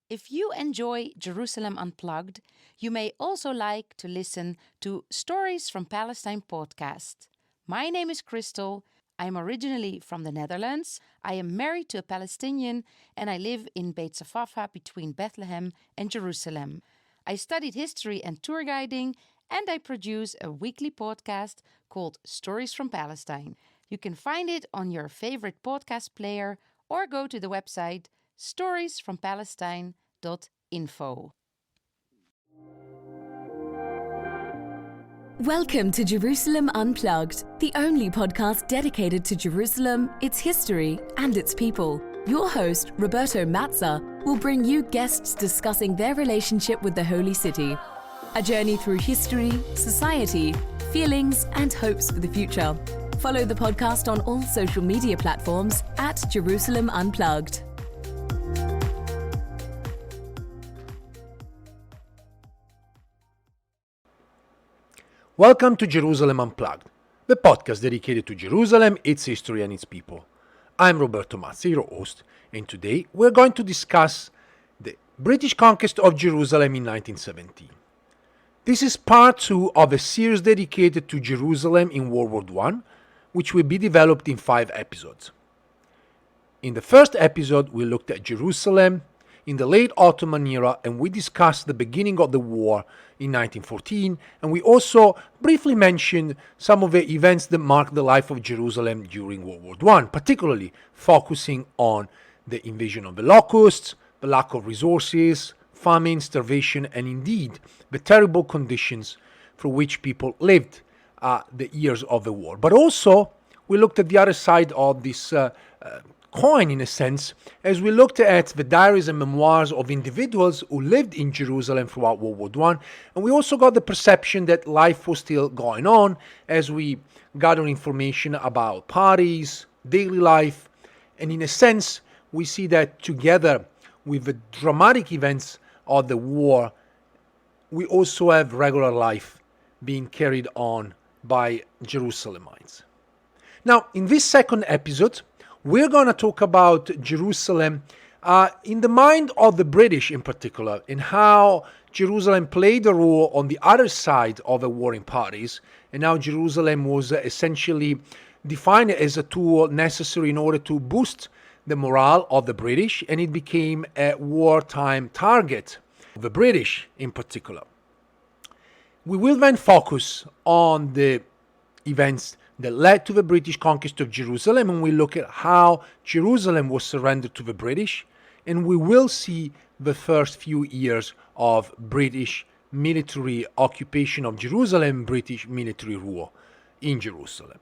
If you enjoy Jerusalem Unplugged, you may also like to listen to Stories from Palestine podcast. My name is Crystal. I'm originally from the Netherlands. I am married to a Palestinian and I live in Beit Safafa between Bethlehem and Jerusalem. I studied history and tour guiding and I produce a weekly podcast called Stories from Palestine. You can find it on your favorite podcast player or go to the website storiesfrompalestine.info. Welcome to Jerusalem Unplugged, the only podcast dedicated to Jerusalem, its history, and its people. Your host, Roberto Mazza, will bring you guests discussing their relationship with the Holy City. A journey through history, society, feelings, and hopes for the future. Follow the podcast on all social media platforms at Jerusalem Unplugged. Welcome to Jerusalem Unplugged, the podcast dedicated to Jerusalem, its history and its people. I'm Roberto Mazzi, your host, and today we're going to discuss the British conquest of Jerusalem in 1917. This is part 2 of a series dedicated to Jerusalem in World War I, which will be developed in 5 episodes. In the first episode, we looked at Jerusalem in the late Ottoman era, and we discussed the beginning of the war in 1914, and we also briefly mentioned some of the events that marked the life of Jerusalem during World War I, particularly focusing on the invasion of the locusts, the lack of resources, famine, starvation, and indeed the terrible conditions for which people lived the years of the war. But also, we looked at the other side of this coin, in a sense, as we looked at the diaries and memoirs of individuals who lived in Jerusalem throughout World War I, and we also got the perception that life was still going on as we gather information about parties, daily life, and in a sense, we see that together with the dramatic events of the war, we also have regular life being carried on by Jerusalemites. Now, in this second episode, we're going to talk about Jerusalem in the mind of the British in particular, and how Jerusalem played a role on the other side of the warring parties, and how Jerusalem was essentially defined as a tool necessary in order to boost the morale of the British, and it became a wartime target of the British in particular. We will then focus on the events that led to the British conquest of Jerusalem, and we look at how Jerusalem was surrendered to the British, and we will see the first few years of British military occupation of Jerusalem, British military rule in Jerusalem.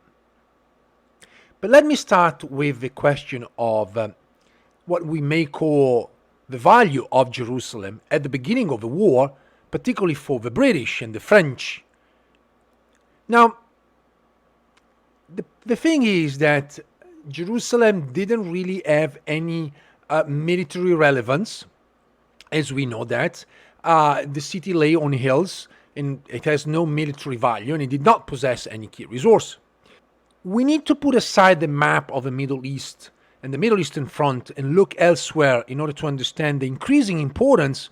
But let me start with the question of what we may call the value of Jerusalem at the beginning of the war, particularly for the British and the French. Now, the thing is that Jerusalem didn't really have any military relevance, as we know that. The city lay on hills and it has no military value, and it did not possess any key resource. We need to put aside the map of the Middle East and the Middle Eastern front and look elsewhere in order to understand the increasing importance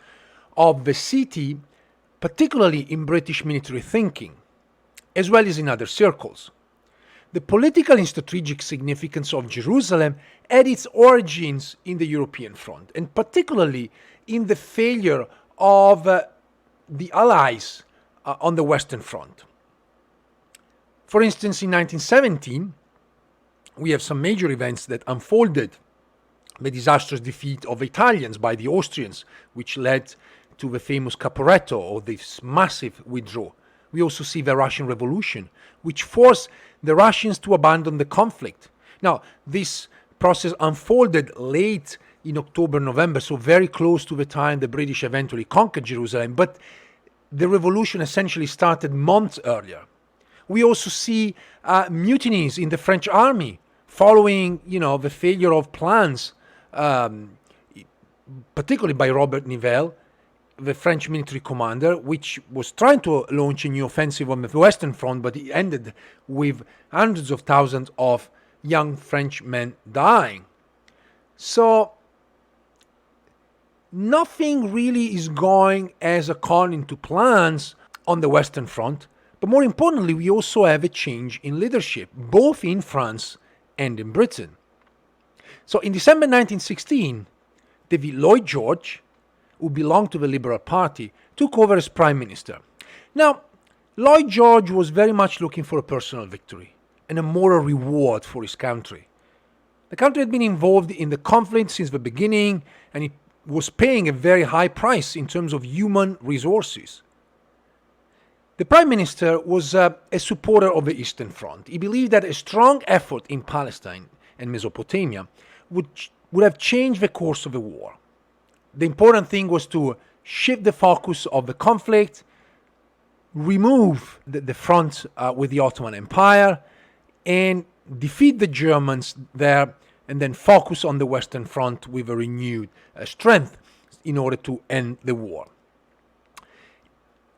of the city, particularly in British military thinking, as well as in other circles. The political and strategic significance of Jerusalem had its origins in the European front, and particularly in the failure of the Allies on the Western front. For instance, in 1917, we have some major events that unfolded: the disastrous defeat of the Italians by the Austrians, which led to the famous Caporetto, or this massive withdrawal. We also see the Russian Revolution, which forced the Russians to abandon the conflict. Now, this process unfolded late in October, November, so very close to the time the British eventually conquered Jerusalem, but the revolution essentially started months earlier. We also see mutinies in the French army following, the failure of plans, particularly by Robert Nivelle, the French military commander, which was trying to launch a new offensive on the Western Front, but it ended with hundreds of thousands of young French men dying. So nothing really is going as according to plans on the Western Front. But more importantly, we also have a change in leadership, both in France and in Britain. So in December 1916, David Lloyd George, who belonged to the Liberal Party, took over as Prime Minister. Now, Lloyd George was very much looking for a personal victory and a moral reward for his country. The country had been involved in the conflict since the beginning, and it was paying a very high price in terms of human resources. The Prime Minister was a supporter of the Eastern Front. He believed that a strong effort in Palestine and Mesopotamia would have changed the course of the war. The important thing was to shift the focus of the conflict, remove the front with the Ottoman Empire, and defeat the Germans there, and then focus on the Western Front with a renewed strength in order to end the war.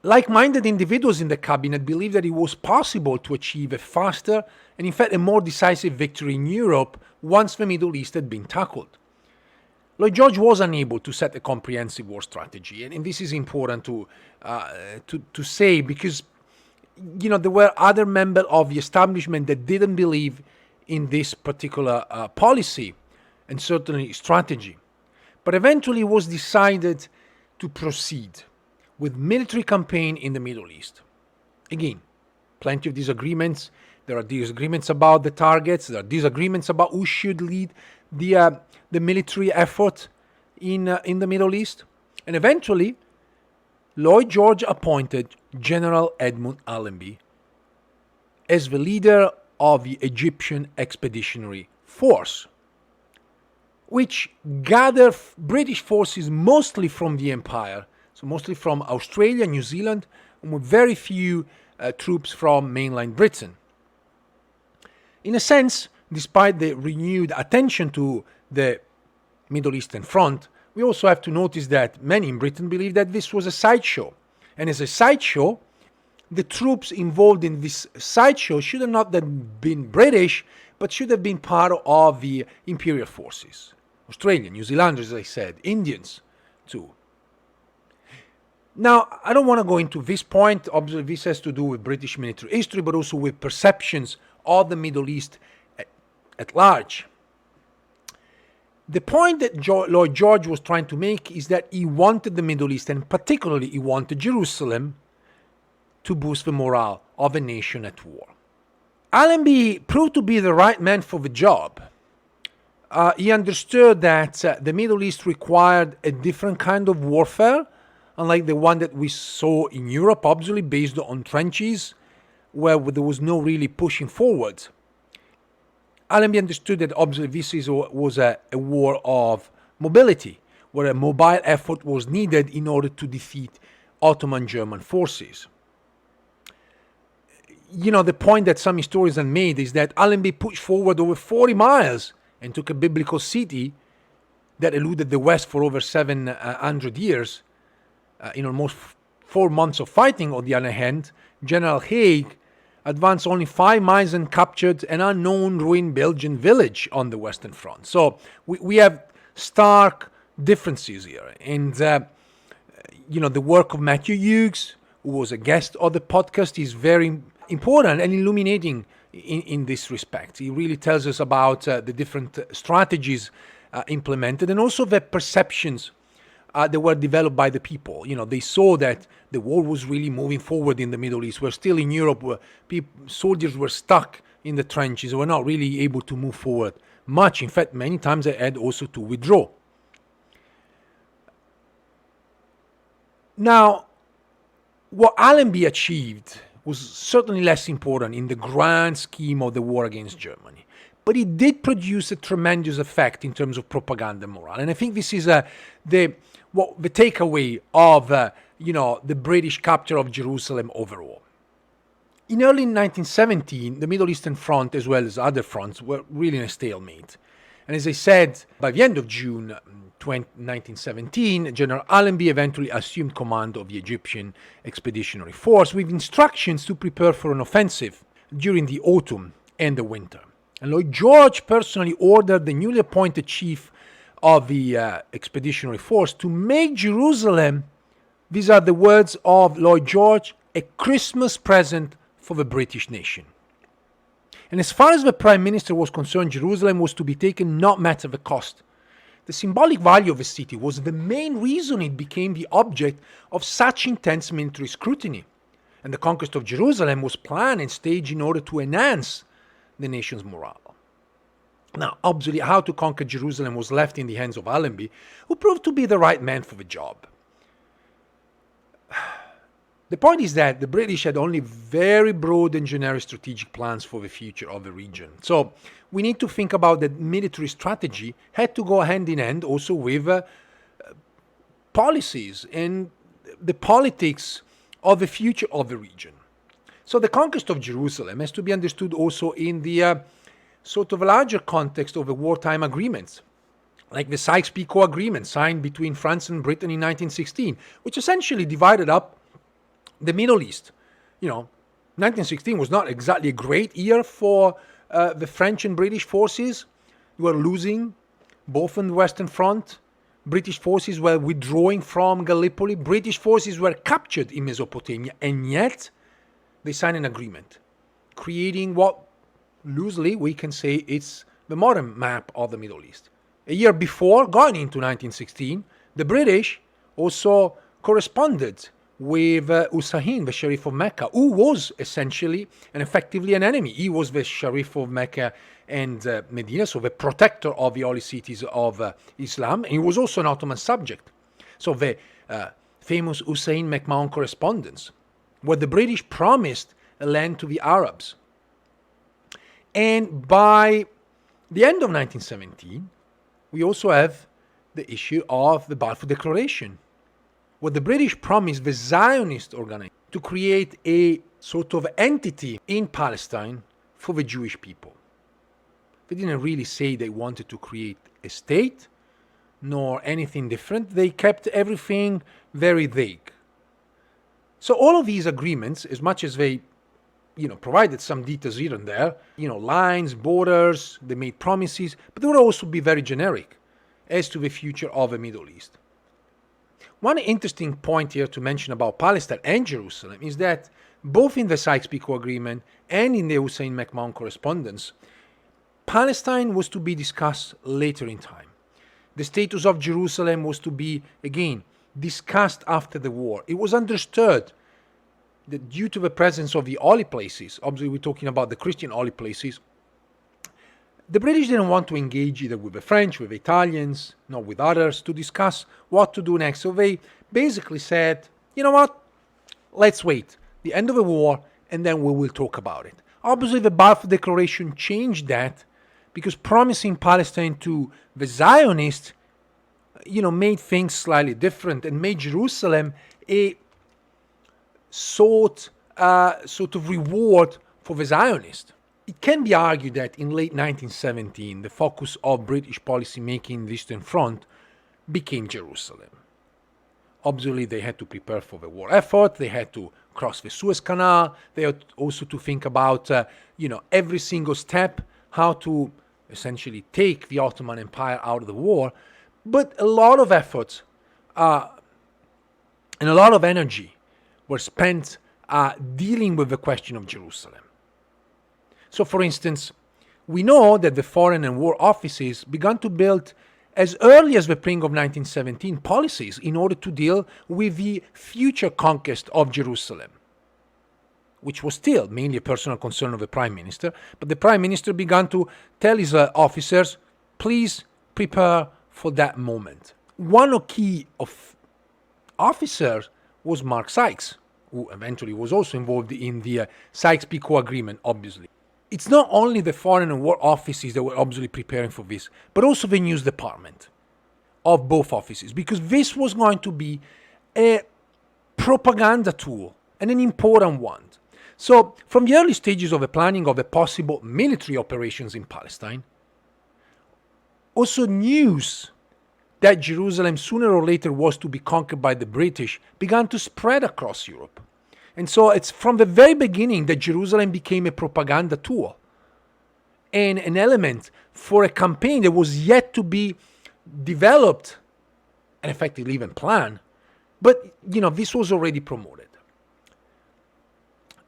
Like-minded individuals in the cabinet believed that it was possible to achieve a faster and in fact a more decisive victory in Europe once the Middle East had been tackled. Lloyd George was unable to set a comprehensive war strategy, and this is important to say, because there were other members of the establishment that didn't believe in this particular policy and certainly strategy. But eventually it was decided to proceed with military campaign in the Middle East. Again, plenty of disagreements. There are disagreements about the targets. There are disagreements about who should lead the military effort in the Middle East. And eventually, Lloyd George appointed General Edmund Allenby as the leader of the Egyptian Expeditionary Force, which gathered British forces mostly from the empire, so mostly from Australia, New Zealand, and with very few troops from mainland Britain. In a sense, despite the renewed attention to the Middle Eastern Front, we also have to notice that many in Britain believe that this was a sideshow. And as a sideshow, the troops involved in this sideshow should have not have been British, but should have been part of the imperial forces. Australian, New Zealanders, as I said, Indians too. Now, I don't want to go into this point. Obviously, this has to do with British military history, but also with perceptions of the Middle East at large. The point that Lloyd George was trying to make is that he wanted the Middle East, and particularly he wanted Jerusalem, to boost the morale of a nation at war. Allenby proved to be the right man for the job. He understood that the Middle East required a different kind of warfare, unlike the one that we saw in Europe, obviously based on trenches, where there was no really pushing forward. Allenby understood that obviously this was a war of mobility, where a mobile effort was needed in order to defeat Ottoman German forces. The point that some historians have made is that Allenby pushed forward over 40 miles and took a biblical city that eluded the West for over 700 years. In almost 4 months of fighting, on the other hand, General Haig advanced only 5 miles and captured an unknown ruined Belgian village on the Western Front. So we have stark differences here. And, the work of Matthew Hughes, who was a guest of the podcast, is very important and illuminating in this respect. He really tells us about the different strategies implemented, and also the perceptions that were developed by the people. They saw that the war was really moving forward in the Middle East. We're still in Europe, where soldiers were stuck in the trenches. They were not really able to move forward much. In fact, many times they had also to withdraw. Now, what Allenby achieved was certainly less important in the grand scheme of the war against Germany. But it did produce a tremendous effect in terms of propaganda morale. And I think this is the takeaway of the British capture of Jerusalem overall. In early 1917, the Middle Eastern Front, as well as other fronts, were really in a stalemate. And as I said, by the end of June 1917, General Allenby eventually assumed command of the Egyptian Expeditionary Force with instructions to prepare for an offensive during the autumn and the winter. And Lloyd George personally ordered the newly appointed chief of the Expeditionary Force to make Jerusalem, these are the words of Lloyd George, a Christmas present for the British nation. And as far as the Prime Minister was concerned, Jerusalem was to be taken no matter the cost. The symbolic value of the city was the main reason it became the object of such intense military scrutiny. And the conquest of Jerusalem was planned and staged in order to enhance the nation's morale. Now, obviously, how to conquer Jerusalem was left in the hands of Allenby, who proved to be the right man for the job. The point is that the British had only very broad and generic strategic plans for the future of the region. So we need to think about that military strategy had to go hand in hand also with policies and the politics of the future of the region. So the conquest of Jerusalem has to be understood also in the sort of larger context of the wartime agreements, like the Sykes-Picot Agreement signed between France and Britain in 1916, which essentially divided up the Middle East. 1916 was not exactly a great year for the French and British forces. You were losing both on the Western Front. British forces were withdrawing from Gallipoli. British forces were captured in Mesopotamia, and yet they signed an agreement, creating what loosely we can say it's the modern map of the Middle East. A year before, going into 1916, the British also corresponded with Al-Ussaini, the Sharif of Mecca, who was essentially and effectively an enemy. He was the Sharif of Mecca and Medina, so the protector of the holy cities of Islam, and he was also an Ottoman subject. So the famous Hussein-McMahon correspondence, where the British promised a land to the Arabs. And by the end of 1917, we also have the issue of the Balfour Declaration, where the British promised the Zionist organization to create a sort of entity in Palestine for the Jewish people. They didn't really say they wanted to create a state, nor anything different. They kept everything very vague. So all of these agreements, as much as they provided some details here and there, lines, borders, they made promises, but they would also be very generic as to the future of the Middle East. One interesting point here to mention about Palestine and Jerusalem is that both in the Sykes-Picot Agreement and in the Hussein-McMahon correspondence, Palestine was to be discussed later in time. The status of Jerusalem was to be, again, discussed after the war. It was understood that due to the presence of the holy places, obviously we're talking about the Christian holy places, the British didn't want to engage either with the French, with the Italians, nor with others to discuss what to do next. So they basically said, you know what, let's wait the end of the war and then we will talk about it. Obviously the Balfour Declaration changed that because promising Palestine to the Zionists, made things slightly different and made Jerusalem a sort of reward for the Zionists. It can be argued that in late 1917, the focus of British policy making in the Eastern Front became Jerusalem. Obviously, they had to prepare for the war effort. They had to cross the Suez Canal. They had also to think about, every single step, how to essentially take the Ottoman Empire out of the war. But a lot of efforts and a lot of energy were spent dealing with the question of Jerusalem. So, for instance, we know that the Foreign and War Offices began to build as early as the spring of 1917 policies in order to deal with the future conquest of Jerusalem, which was still mainly a personal concern of the Prime Minister. But the Prime Minister began to tell his officers, please prepare for that moment. One of key officers was Mark Sykes, who eventually was also involved in the Sykes-Picot Agreement, obviously. It's not only the Foreign and War Offices that were obviously preparing for this, but also the News Department of both offices, because this was going to be a propaganda tool and an important one. So, from the early stages of the planning of the possible military operations in Palestine, also news that Jerusalem sooner or later was to be conquered by the British began to spread across Europe. And so it's from the very beginning that Jerusalem became a propaganda tool and an element for a campaign that was yet to be developed and effectively even planned, but this was already promoted.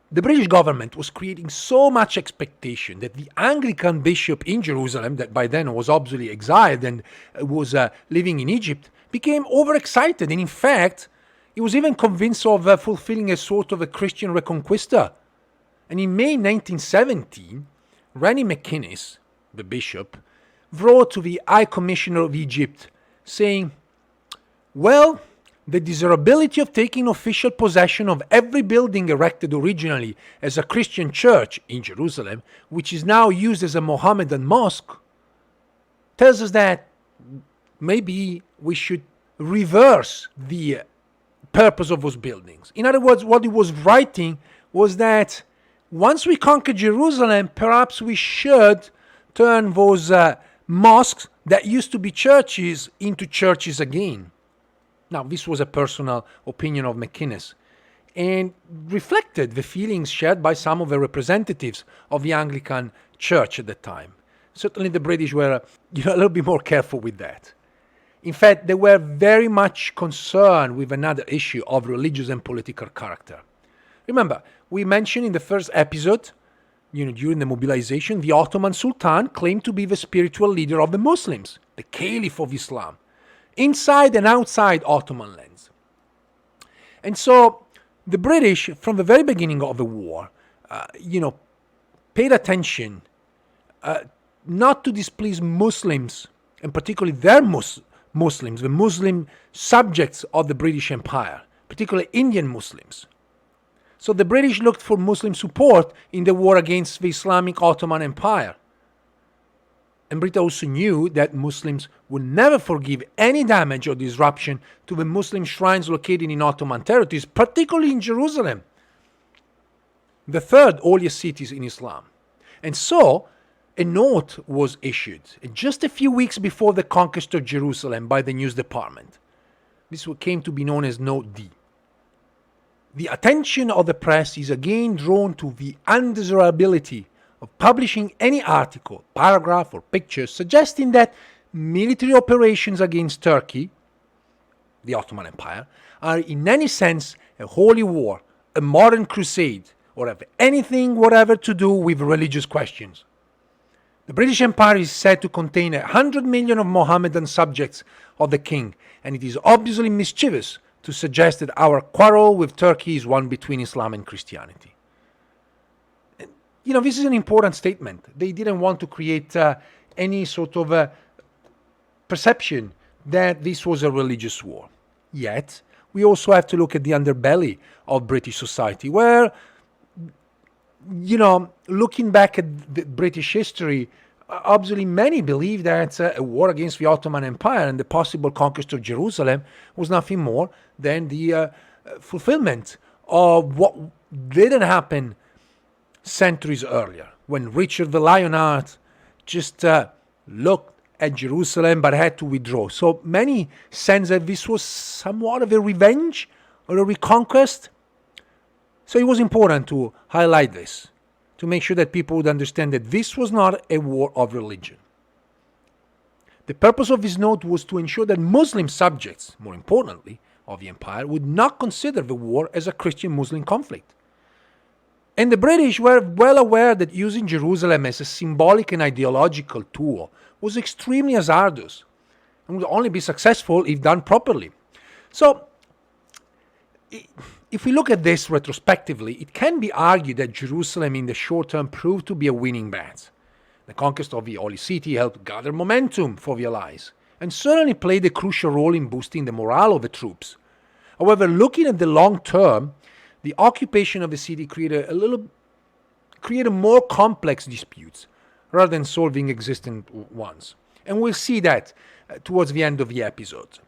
The British government was creating so much expectation that the Anglican bishop in Jerusalem, that by then was obviously exiled and was living in Egypt, became overexcited. And in fact, he was even convinced of fulfilling a sort of a Christian reconquista. And in May 1917, Rennie McInnes, the bishop, wrote to the High Commissioner of Egypt saying, well, the desirability of taking official possession of every building erected originally as a Christian church in Jerusalem, which is now used as a Mohammedan mosque, tells us that maybe we should reverse the purpose of those buildings. In other words, what he was writing was that once we conquer Jerusalem, perhaps we should turn those mosques that used to be churches into churches again. Now, this was a personal opinion of McInnes and reflected the feelings shared by some of the representatives of the Anglican Church at the time. Certainly the British were a little bit more careful with that. In fact, they were very much concerned with another issue of religious and political character. Remember, we mentioned in the first episode, during the mobilization, the Ottoman Sultan claimed to be the spiritual leader of the Muslims, the Caliph of Islam, inside and outside Ottoman lands. And so the British, from the very beginning of the war, paid attention not to displease Muslims, and particularly their Muslims, the Muslim subjects of the British Empire, particularly Indian Muslims. So the British looked for Muslim support in the war against the Islamic Ottoman Empire. And Britain also knew that Muslims would never forgive any damage or disruption to the Muslim shrines located in Ottoman territories, particularly in Jerusalem, the third holiest city in Islam. And so, a note was issued just a few weeks before the conquest of Jerusalem by the news department. This came to be known as Note D. The attention of the press is again drawn to the undesirability of publishing any article, paragraph, or picture suggesting that military operations against Turkey, the Ottoman Empire, are in any sense a holy war, a modern crusade, or have anything whatever to do with religious questions. The British Empire is said to contain 100 million of Mohammedan subjects of the king, and it is obviously mischievous to suggest that our quarrel with Turkey is one between Islam and Christianity. This is an important statement. They didn't want to create any sort of perception that this was a religious war. Yet, we also have to look at the underbelly of British society, where, looking back at the British history, obviously many believe that a war against the Ottoman Empire and the possible conquest of Jerusalem was nothing more than the fulfillment of what didn't happen centuries earlier, when Richard the Lionheart just looked at Jerusalem but had to withdraw. So many sense that this was somewhat of a revenge or a reconquest. So it was important to highlight this, to make sure that people would understand that this was not a war of religion. The purpose of this note was to ensure that Muslim subjects, more importantly, of the empire, would not consider the war as a Christian-Muslim conflict. And the British were well aware that using Jerusalem as a symbolic and ideological tool was extremely hazardous and would only be successful if done properly. So, if we look at this retrospectively, it can be argued that Jerusalem in the short term proved to be a winning bet. The conquest of the Holy City helped gather momentum for the Allies and certainly played a crucial role in boosting the morale of the troops. However, looking at the long term, the occupation of the city created more complex disputes rather than solving existing ones. And we'll see that towards the end of the episode.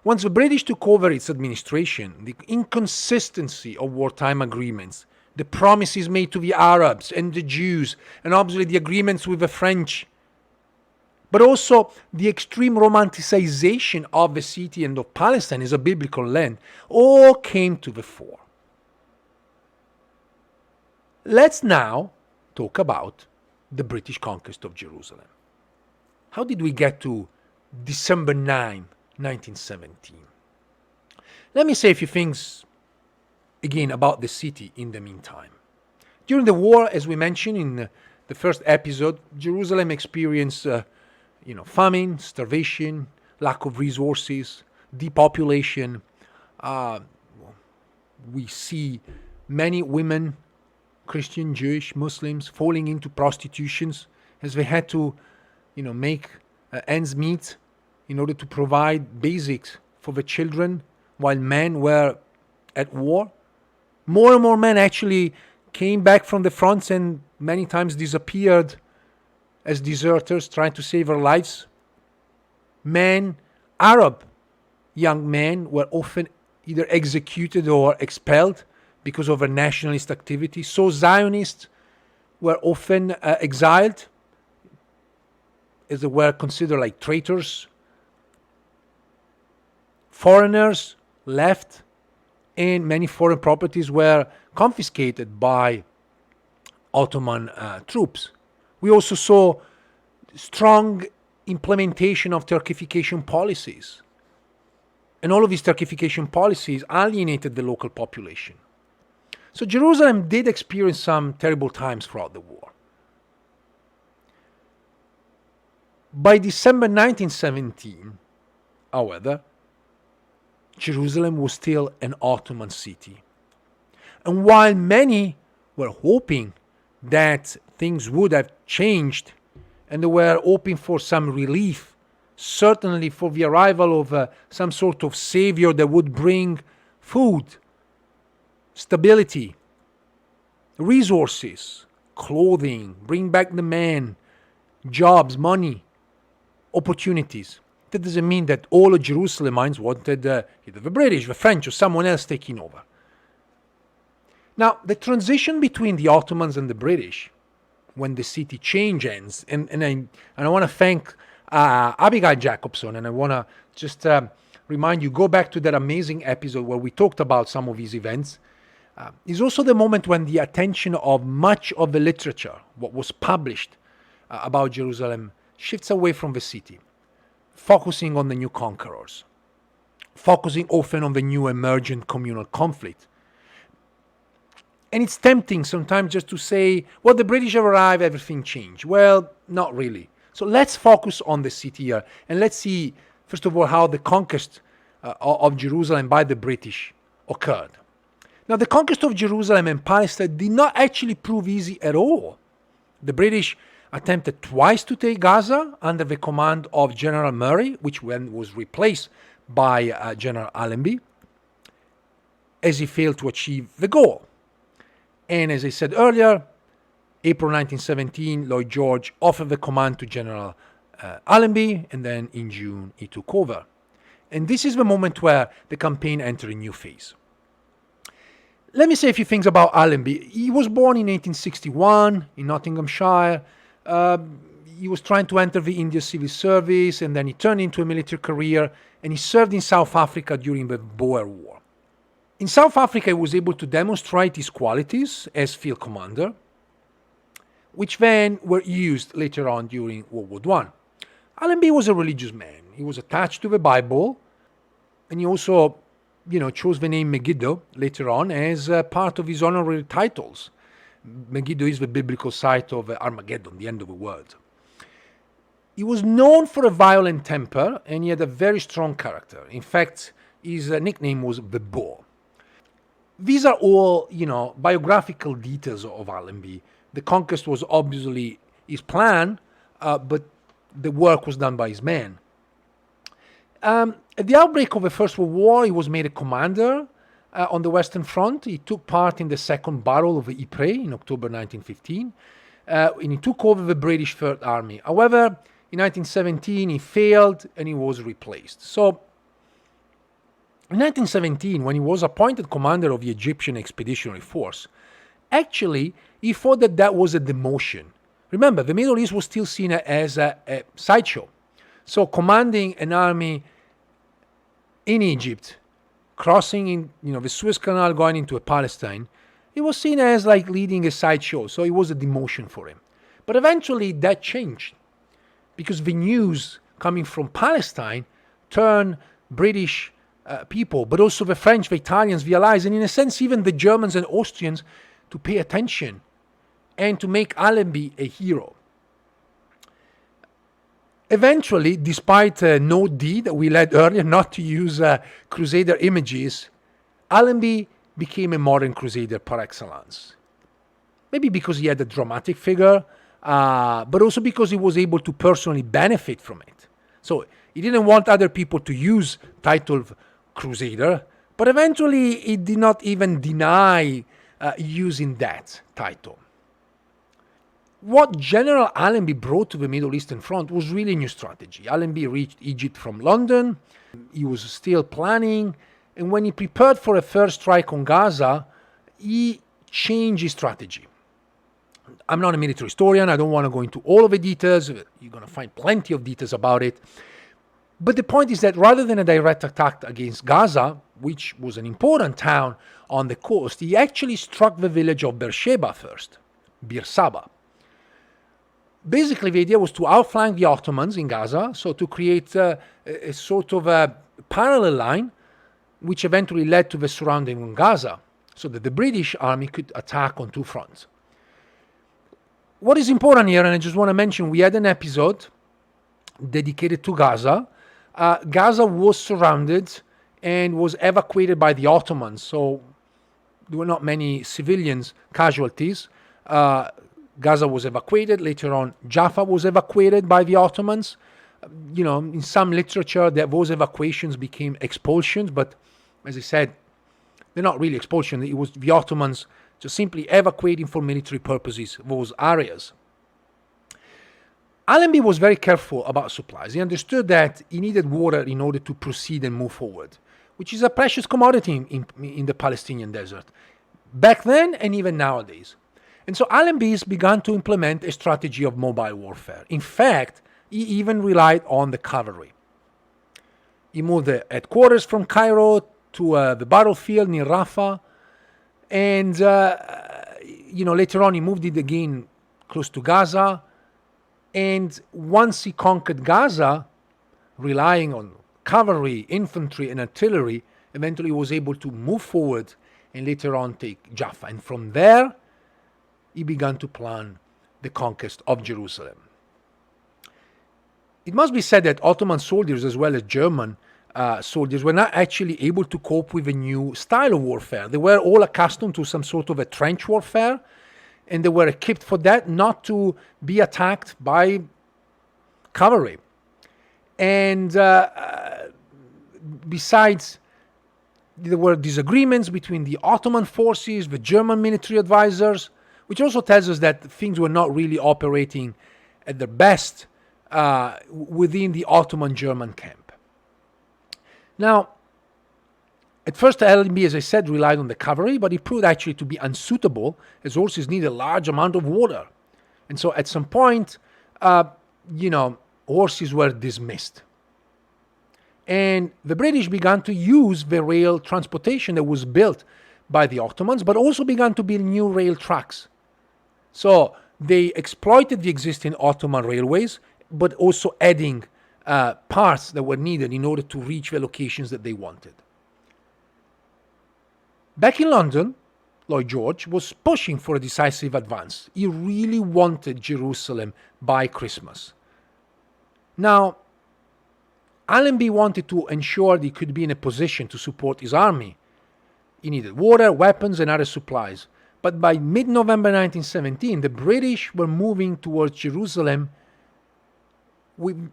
Once the British took over its administration, the inconsistency of wartime agreements, the promises made to the Arabs and the Jews, and obviously the agreements with the French, but also the extreme romanticization of the city and of Palestine as a biblical land, all came to the fore. Let's now talk about the British conquest of Jerusalem. How did we get to December 9, 1917. Let me say a few things again about the city in the meantime. During the war, as we mentioned in the first episode, Jerusalem experienced famine, starvation, lack of resources, depopulation. We see many women, Christian, Jewish, Muslims, falling into prostitutions as they had to, make ends meet in order to provide basics for the children while men were at war. More and more men actually came back from the fronts and many times disappeared as deserters trying to save their lives. Men, Arab young men, were often either executed or expelled because of their nationalist activity. So Zionists were often exiled, as they were considered like traitors. Foreigners left, and many foreign properties were confiscated by Ottoman troops. We also saw strong implementation of Turkification policies. And all of these Turkification policies alienated the local population. So Jerusalem did experience some terrible times throughout the war. By December 1917, however, Jerusalem was still an Ottoman city. And while many were hoping that things would have changed and they were hoping for some relief, certainly for the arrival of some sort of savior that would bring food, stability, resources, clothing, bring back the man, jobs, money, opportunities. That doesn't mean that all of Jerusalemites wanted either the British, the French, or someone else taking over. Now, the transition between the Ottomans and the British, when the city change ends, and I want to thank Abigail Jacobson, and I want to just remind you, go back to that amazing episode where we talked about some of these events, is also the moment when the attention of much of the literature, what was published about Jerusalem, shifts away from the city, focusing on the new conquerors, focusing often on the new emergent communal conflict. And it's tempting sometimes just to say, well, the British have arrived, everything changed. Well, not really. So let's focus on the city here, and let's see, first of all, how the conquest of Jerusalem by the British occurred. Now, the conquest of Jerusalem and Palestine did not actually prove easy at all. The British attempted twice to take Gaza under the command of General Murray, which then was replaced by General Allenby, as he failed to achieve the goal. And as I said earlier, April 1917, Lloyd George offered the command to General Allenby, and then in June he took over. And this is the moment where the campaign entered a new phase. Let me say a few things about Allenby. He was born in 1861 in Nottinghamshire. He was trying to enter the Indian Civil Service, and then he turned into a military career, and he served in South Africa during the Boer War. In South Africa, he was able to demonstrate his qualities as field commander, which then were used later on during World War I. Allenby was a religious man. He was attached to the Bible, and he also, chose the name Megiddo later on as part of his honorary titles. Megiddo is the biblical site of Armageddon, the end of the world. He was known for a violent temper, and he had a very strong character. In fact, his nickname was the Boar. These are all, biographical details of Allenby. The conquest was obviously his plan, but the work was done by his men. At the outbreak of the First World War, he was made a commander on the Western Front. He took part in the Second Battle of Ypres in October 1915, and he took over the British Third Army. However, in 1917, he failed and he was replaced. So, in 1917, when he was appointed commander of the Egyptian Expeditionary Force, actually, he thought that was a demotion. Remember, the Middle East was still seen as a sideshow. So, commanding an army in Egypt, crossing in the Suez Canal, going into Palestine, it was seen as like leading a sideshow. So, it was a demotion for him. But eventually, that changed because the news coming from Palestine turned British people, but also the French, the Italians, the Allies, and in a sense even the Germans and Austrians to pay attention and to make Allenby a hero. Eventually, despite a note D that we led earlier not to use Crusader images, Allenby became a modern Crusader par excellence. Maybe because he had a dramatic figure, but also because he was able to personally benefit from it. So he didn't want other people to use title Crusader, but eventually he did not even deny using that title. What General Allenby brought to the Middle Eastern front was really a new strategy. Allenby reached Egypt from London. He was still planning. And when he prepared for a first strike on Gaza, he changed his strategy. I'm not a military historian. I don't want to go into all of the details. You're going to find plenty of details about it. But the point is that rather than a direct attack against Gaza, which was an important town on the coast, he actually struck the village of Beersheba first, Bir Saba. Basically, the idea was to outflank the Ottomans in Gaza, so to create a sort of a parallel line, which eventually led to the surrounding of Gaza, so that the British army could attack on two fronts. What is important here, and I just want to mention, we had an episode dedicated to Gaza. Gaza was surrounded and was evacuated by the Ottomans, so there were not many civilians casualties. Gaza was evacuated. Later on, Jaffa was evacuated by the Ottomans. In some literature, those evacuations became expulsions, but as I said, they're not really expulsions. It was the Ottomans just simply evacuating for military purposes those areas. Allenby was very careful about supplies. He understood that he needed water in order to proceed and move forward, which is a precious commodity in the Palestinian desert, back then and even nowadays. And so Allenby began to implement a strategy of mobile warfare. In fact, he even relied on the cavalry. He moved the headquarters from Cairo to the battlefield near Rafah, and later on he moved it again close to Gaza. And once he conquered Gaza, relying on cavalry, infantry, and artillery, eventually was able to move forward and later on take Jaffa. And from there, he began to plan the conquest of Jerusalem. It must be said that Ottoman soldiers as well as German soldiers were not actually able to cope with a new style of warfare. They were all accustomed to some sort of a trench warfare, and they were equipped for that, not to be attacked by cavalry. And besides, there were disagreements between the Ottoman forces, the German military advisors, which also tells us that things were not really operating at their best within the Ottoman-German camp. Now, at first, Allenby, as I said, relied on the cavalry, but it proved actually to be unsuitable, as horses need a large amount of water. And so at some point, horses were dismissed. And the British began to use the rail transportation that was built by the Ottomans, but also began to build new rail tracks. So they exploited the existing Ottoman railways, but also adding parts that were needed in order to reach the locations that they wanted. Back in London, Lloyd George was pushing for a decisive advance. He really wanted Jerusalem by Christmas. Now, Allenby wanted to ensure that he could be in a position to support his army. He needed water, weapons, and other supplies. But by mid-November 1917, the British were moving towards Jerusalem with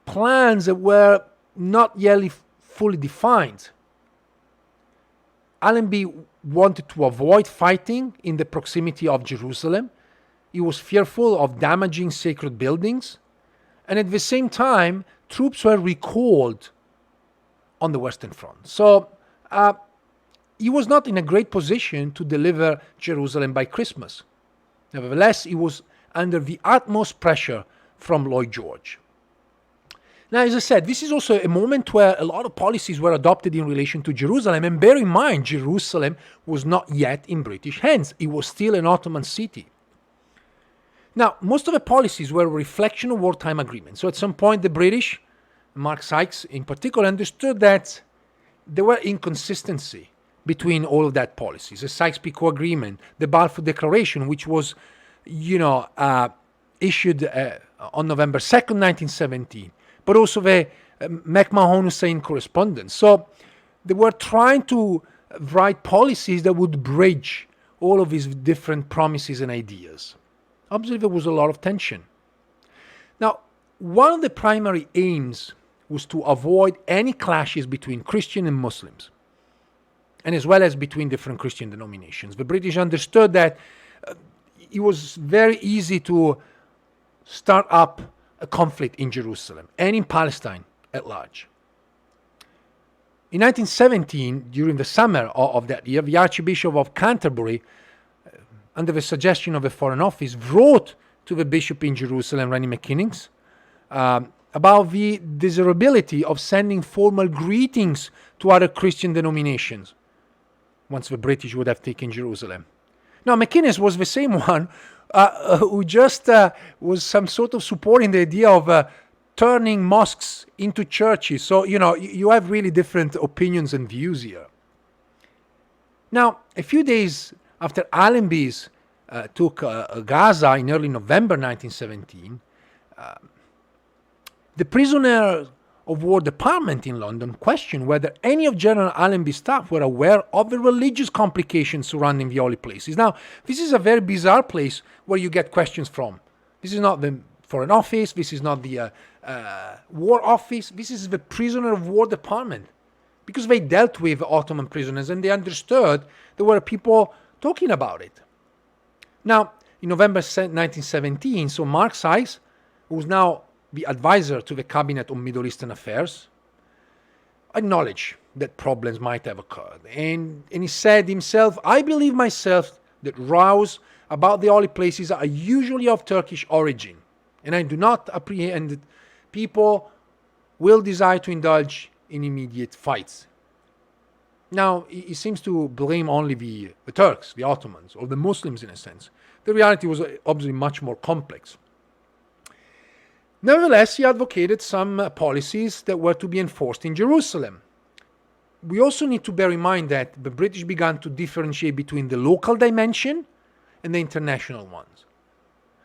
plans that were not yet fully defined. Allenby wanted to avoid fighting in the proximity of Jerusalem. He was fearful of damaging sacred buildings. And at the same time, troops were recalled on the Western Front. So he was not in a great position to deliver Jerusalem by Christmas. Nevertheless, he was under the utmost pressure from Lloyd George. Now, as I said, this is also a moment where a lot of policies were adopted in relation to Jerusalem. And bear in mind, Jerusalem was not yet in British hands. It was still an Ottoman city. Now, most of the policies were a reflection of wartime agreements. So at some point, the British, Mark Sykes in particular, understood that there were inconsistency between all of that policies. The Sykes-Picot Agreement, the Balfour Declaration, which was, issued on November 2nd, 1917, but also the McMahon-Hussein correspondence. So they were trying to write policies that would bridge all of these different promises and ideas. Obviously, there was a lot of tension. Now, one of the primary aims was to avoid any clashes between Christian and Muslims, and as well as between different Christian denominations. The British understood that it was very easy to start up a conflict in Jerusalem and in Palestine at large. In 1917, during the summer of that year, the Archbishop of Canterbury, under the suggestion of the Foreign Office, wrote to the bishop in Jerusalem, Rennie McKinnings, about the desirability of sending formal greetings to other Christian denominations once the British would have taken Jerusalem. Now, McInnes was the same one who just was some sort of supporting the idea of turning mosques into churches. So, you have really different opinions and views here. Now, a few days after Allenby's took Gaza in early November 1917, the prisoner of war department in London questioned whether any of General Allenby's staff were aware of the religious complications surrounding the holy places. Now, this is a very bizarre place where you get questions from. This is not the Foreign Office, this is not the War Office, this is the prisoner of war department. Because they dealt with Ottoman prisoners and they understood there were people talking about it. Now, in November 1917, so Mark Sykes, who was now the advisor to the Cabinet on Middle Eastern Affairs, acknowledged that problems might have occurred. And he said himself, "I believe myself that rows about the holy places are usually of Turkish origin, and I do not apprehend that people will desire to indulge in immediate fights." Now, he seems to blame only the Turks, the Ottomans, or the Muslims in a sense. The reality was obviously much more complex. Nevertheless, he advocated some policies that were to be enforced in Jerusalem. We also need to bear in mind that the British began to differentiate between the local dimension and the international ones.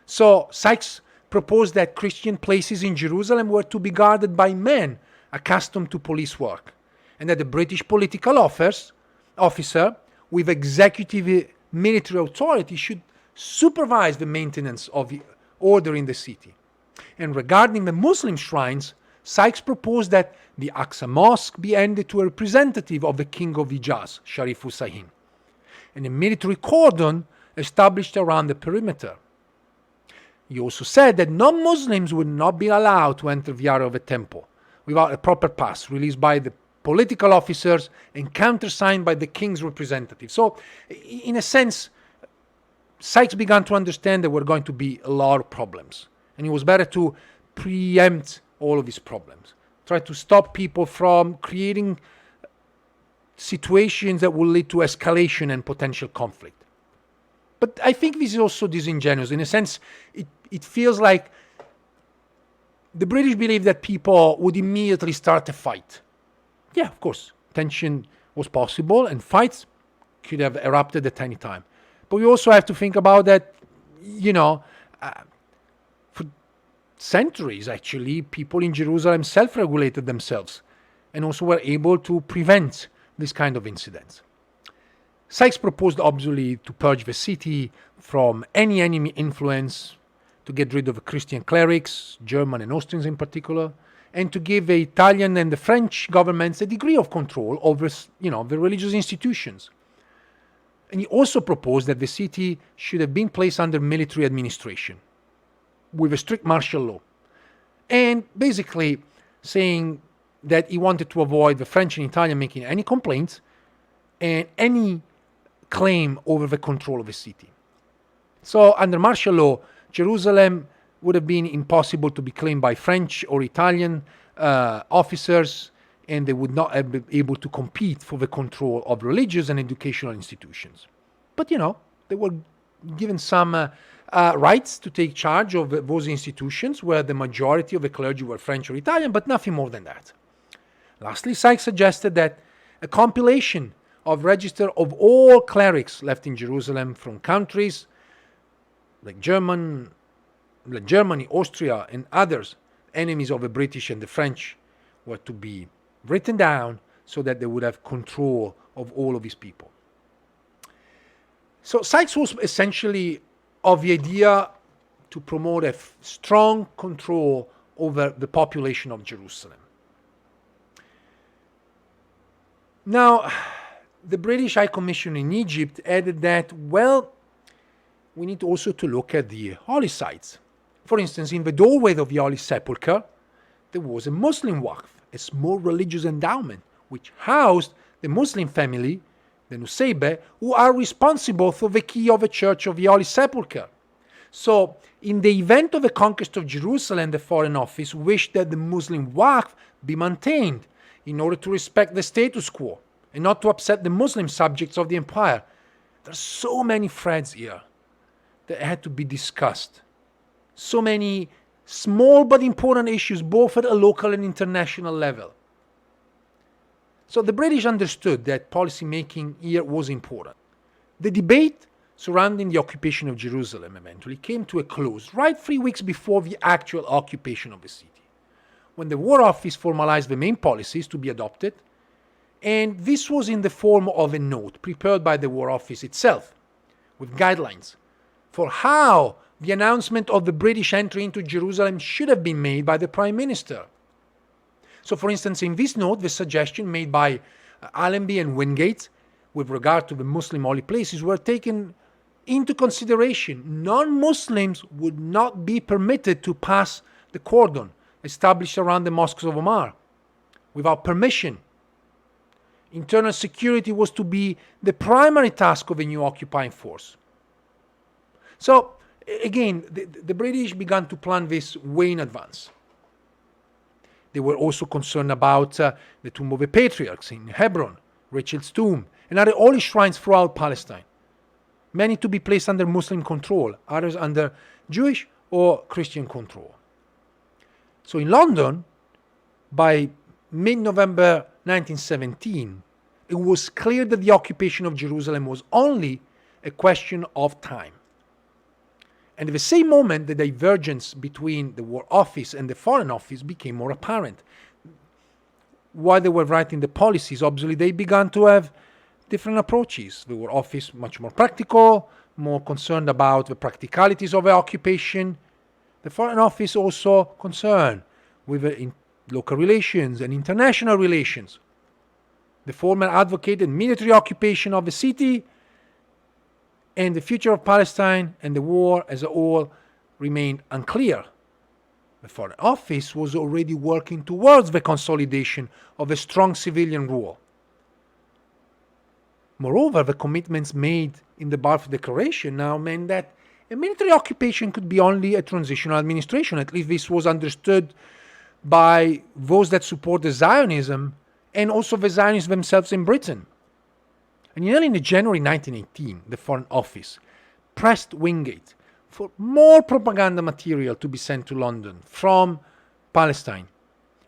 So Sykes proposed that Christian places in Jerusalem were to be guarded by men accustomed to police work, and that the British political officer with executive military authority should supervise the maintenance of the order in the city. And regarding the Muslim shrines, Sykes proposed that the Aksa Mosque be handed to a representative of the King of Hijaz, Sharif Hussein, and a military cordon established around the perimeter. He also said that non-Muslims would not be allowed to enter the area of the temple without a proper pass released by the political officers and countersigned by the king's representative. So, in a sense, Sykes began to understand there were going to be a lot of problems, and it was better to preempt all of these problems, try to stop people from creating situations that will lead to escalation and potential conflict. But I think this is also disingenuous. In a sense, it feels like the British believed that people would immediately start a fight. Yeah, of course, tension was possible and fights could have erupted at any time. But we also have to think about that, for centuries, actually, people in Jerusalem self-regulated themselves and also were able to prevent this kind of incidents. Sykes proposed, obviously, to purge the city from any enemy influence, to get rid of Christian clerics, German and Austrians in particular, and to give the Italian and the French governments a degree of control over, the religious institutions. And he also proposed that the city should have been placed under military administration with a strict martial law. And basically saying that he wanted to avoid the French and Italian making any complaints and any claim over the control of the city. So under martial law, Jerusalem would have been impossible to be claimed by French or Italian officers, and they would not have been able to compete for the control of religious and educational institutions. But, they were given some rights to take charge of those institutions where the majority of the clergy were French or Italian, but nothing more than that. Lastly, Sykes suggested that a compilation of register of all clerics left in Jerusalem from countries like Germany, Austria, and others, enemies of the British and the French, were to be written down so that they would have control of all of these people. So Sykes was essentially of the idea to promote a strong control over the population of Jerusalem. Now, the British High Commission in Egypt added that, well, we need also to look at the holy sites. For instance, in the doorway of the Holy Sepulchre, there was a Muslim waqf, a small religious endowment, which housed the Muslim family, the Nusaybe, who are responsible for the key of the Church of the Holy Sepulchre. So, in the event of the conquest of Jerusalem, the Foreign Office wished that the Muslim waqf be maintained in order to respect the status quo and not to upset the Muslim subjects of the empire. There are so many threads here that had to be discussed. So many small but important issues, both at a local and international level. So the British understood that policy making here was important. The debate surrounding the occupation of Jerusalem eventually came to a close right 3 weeks before the actual occupation of the city, when the War Office formalized the main policies to be adopted, and this was in the form of a note prepared by the War Office itself, with guidelines for how the announcement of the British entry into Jerusalem should have been made by the Prime Minister. So, for instance, in this note, the suggestion made by Allenby and Wingate with regard to the Muslim holy places were taken into consideration. Non-Muslims would not be permitted to pass the cordon established around the mosques of Omar without permission. Internal security was to be the primary task of a new occupying force. So, again, the British began to plan this way in advance. They were also concerned about the tomb of the patriarchs in Hebron, Rachel's tomb, and other holy shrines throughout Palestine. Many to be placed under Muslim control, others under Jewish or Christian control. So in London, by mid-November 1917, it was clear that the occupation of Jerusalem was only a question of time. And at the same moment, the divergence between the War Office and the Foreign Office became more apparent. While they were writing the policies, obviously they began to have different approaches. The War Office much more practical, more concerned about the practicalities of the occupation. The Foreign Office also concerned with local relations and international relations. The former advocated military occupation of the city, and the future of Palestine and the war as a whole remained unclear. The Foreign Office was already working towards the consolidation of a strong civilian rule. Moreover, the commitments made in the Balfour Declaration now meant that a military occupation could be only a transitional administration. At least this was understood by those that supported Zionism and also the Zionists themselves in Britain. And early in January 1918, the Foreign Office pressed Wingate for more propaganda material to be sent to London from Palestine,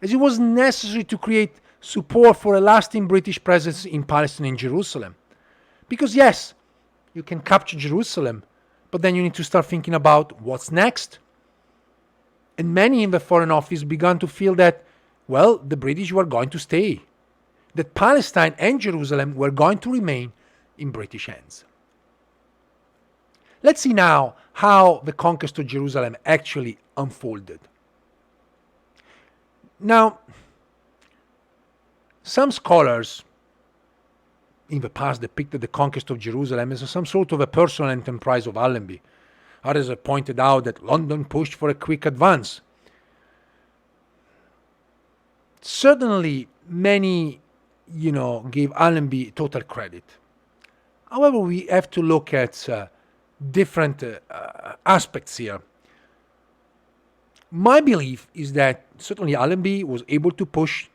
as it was necessary to create support for a lasting British presence in Palestine and Jerusalem. Because yes, you can capture Jerusalem, but then you need to start thinking about what's next. And many in the Foreign Office began to feel that, well, the British were going to stay, that Palestine and Jerusalem were going to remain in British hands. Let's see now how the conquest of Jerusalem actually unfolded. Now, some scholars in the past depicted the conquest of Jerusalem as some sort of a personal enterprise of Allenby. Others have pointed out that London pushed for a quick advance. Certainly, many gave Allenby total credit. However, we have to look at different aspects here. My belief is that certainly Allenby was able to push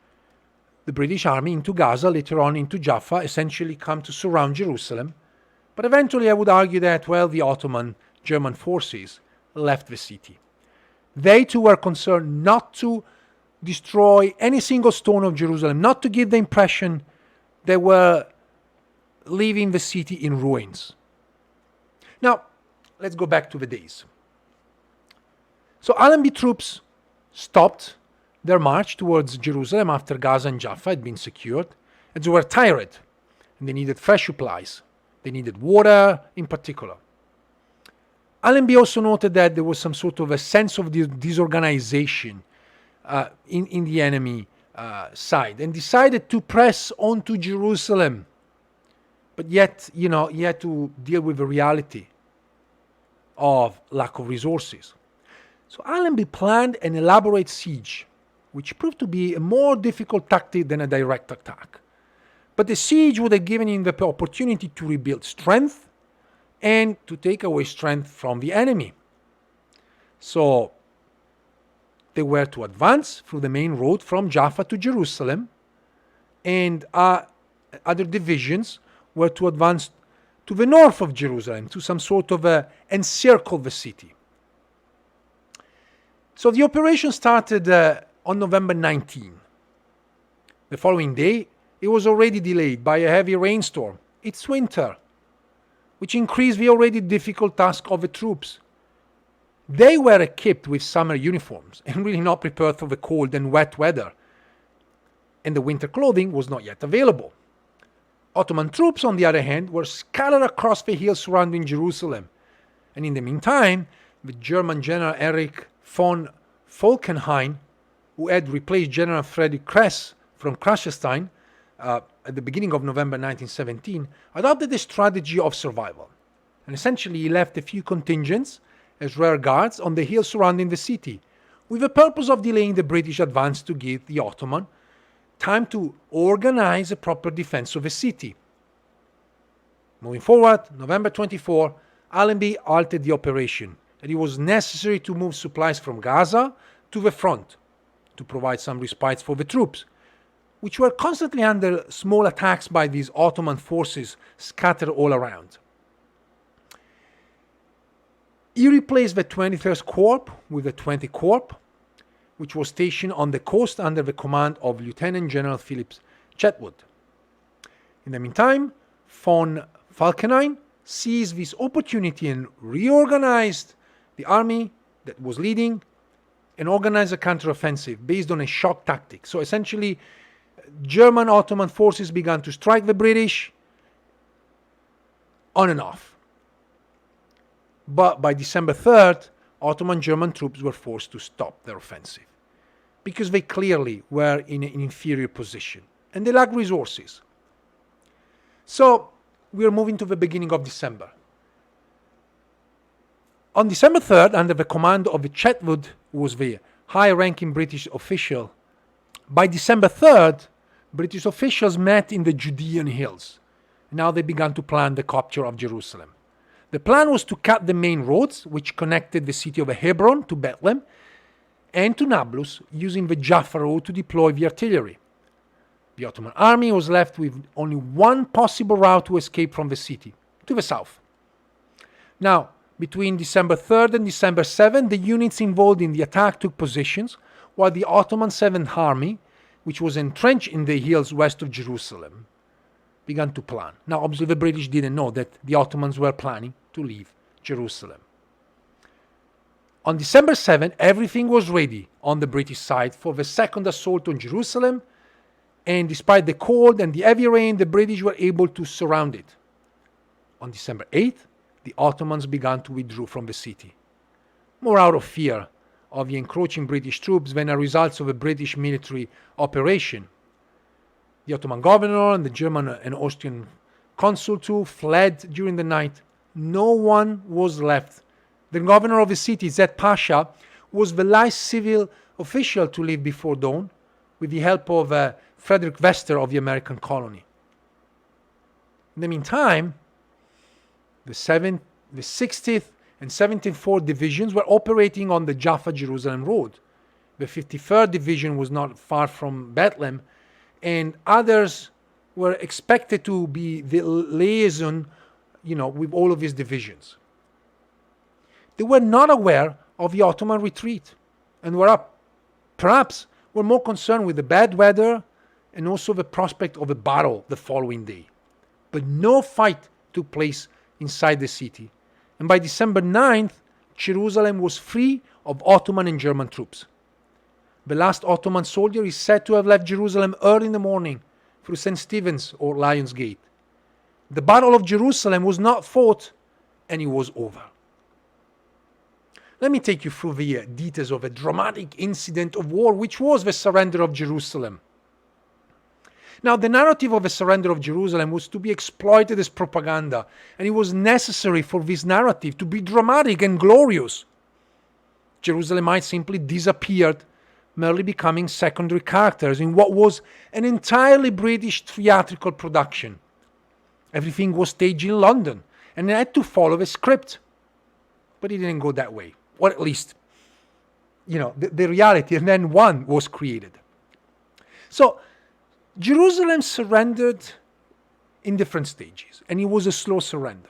the British army into Gaza, later on into Jaffa, essentially come to surround Jerusalem. But eventually I would argue that, well, the Ottoman German forces left the city. They too were concerned not to destroy any single stone of Jerusalem, not to give the impression they were leaving the city in ruins. Now, let's go back to the days. So Allenby troops stopped their march towards Jerusalem after Gaza and Jaffa had been secured, and they were tired, and they needed fresh supplies. They needed water in particular. Allenby also noted that there was some sort of a sense of disorganization in the enemy side, and decided to press on to Jerusalem. But yet, he had to deal with the reality of lack of resources. So Allenby planned an elaborate siege, which proved to be a more difficult tactic than a direct attack. But the siege would have given him the opportunity to rebuild strength and to take away strength from the enemy. So they were to advance through the main road from Jaffa to Jerusalem, and other divisions were to advance to the north of Jerusalem, to some sort of encircle the city. So the operation started on November 19. The following day, it was already delayed by a heavy rainstorm. It's winter, which increased the already difficult task of the troops. They were equipped with summer uniforms and really not prepared for the cold and wet weather, and the winter clothing was not yet available. Ottoman troops, on the other hand, were scattered across the hills surrounding Jerusalem, and in the meantime, the German General Erich von Falkenhayn, who had replaced General Friedrich Kress from Krassenstein at the beginning of November 1917, adopted a strategy of survival. And essentially, he left a few contingents as rear guards on the hills surrounding the city, with the purpose of delaying the British advance to give the Ottoman time to organize a proper defense of the city. Moving forward, November 24, Allenby halted the operation, and it was necessary to move supplies from Gaza to the front to provide some respite for the troops, which were constantly under small attacks by these Ottoman forces scattered all around. He replaced the 23rd Corps with the 20th Corps, which was stationed on the coast under the command of Lieutenant General Philip Chetwood. In the meantime, von Falkenhayn seized this opportunity and reorganized the army that was leading and organized a counteroffensive based on a shock tactic. So essentially, German Ottoman forces began to strike the British on and off. But by December 3rd, Ottoman German troops were forced to stop their offensive because they clearly were in an inferior position and they lacked resources. So we are moving to the beginning of December. On December 3rd, under the command of Chetwood, who was the high-ranking British official, by December 3rd, British officials met in the Judean hills. Now they began to plan the capture of Jerusalem. The plan was to cut the main roads, which connected the city of Hebron to Bethlehem and to Nablus, using the Jaffa road to deploy the artillery. The Ottoman army was left with only one possible route to escape from the city, to the south. Now, between December 3rd and December 7th, the units involved in the attack took positions, while the Ottoman 7th Army, which was entrenched in the hills west of Jerusalem, began to plan. Now, obviously, the British didn't know that the Ottomans were planning to leave Jerusalem. On December 7th, everything was ready on the British side for the second assault on Jerusalem, and despite the cold and the heavy rain, the British were able to surround it. On December 8th, the Ottomans began to withdraw from the city, more out of fear of the encroaching British troops than a result of a British military operation. The Ottoman governor and the German and Austrian consul too fled during the night. No one was left. The governor of the city, Zed Pasha, was the last civil official to leave before dawn, with the help of Frederick Wester of the American colony. In the meantime, the 60th and 17th divisions were operating on the Jaffa-Jerusalem road. The 53rd division was not far from Bethlehem, and others were expected to be the liaison, with all of these divisions. they were not aware of the Ottoman retreat and perhaps were more concerned with the bad weather and also the prospect of a battle the following day. But no fight took place inside the city, and by December 9th, Jerusalem was free of Ottoman and German troops. The last Ottoman soldier is said to have left Jerusalem early in the morning through St. Stephen's or Lion's Gate. The Battle of Jerusalem was not fought, and it was over. Let me take you through the details of a dramatic incident of war, which was the surrender of Jerusalem. Now, the narrative of the surrender of Jerusalem was to be exploited as propaganda, and it was necessary for this narrative to be dramatic and glorious. Jerusalemites simply disappeared, merely becoming secondary characters in what was an entirely British theatrical production. Everything was staged in London, and it had to follow a script. But it didn't go that way. Or at least, the reality, and then one was created. So, Jerusalem surrendered in different stages, and it was a slow surrender,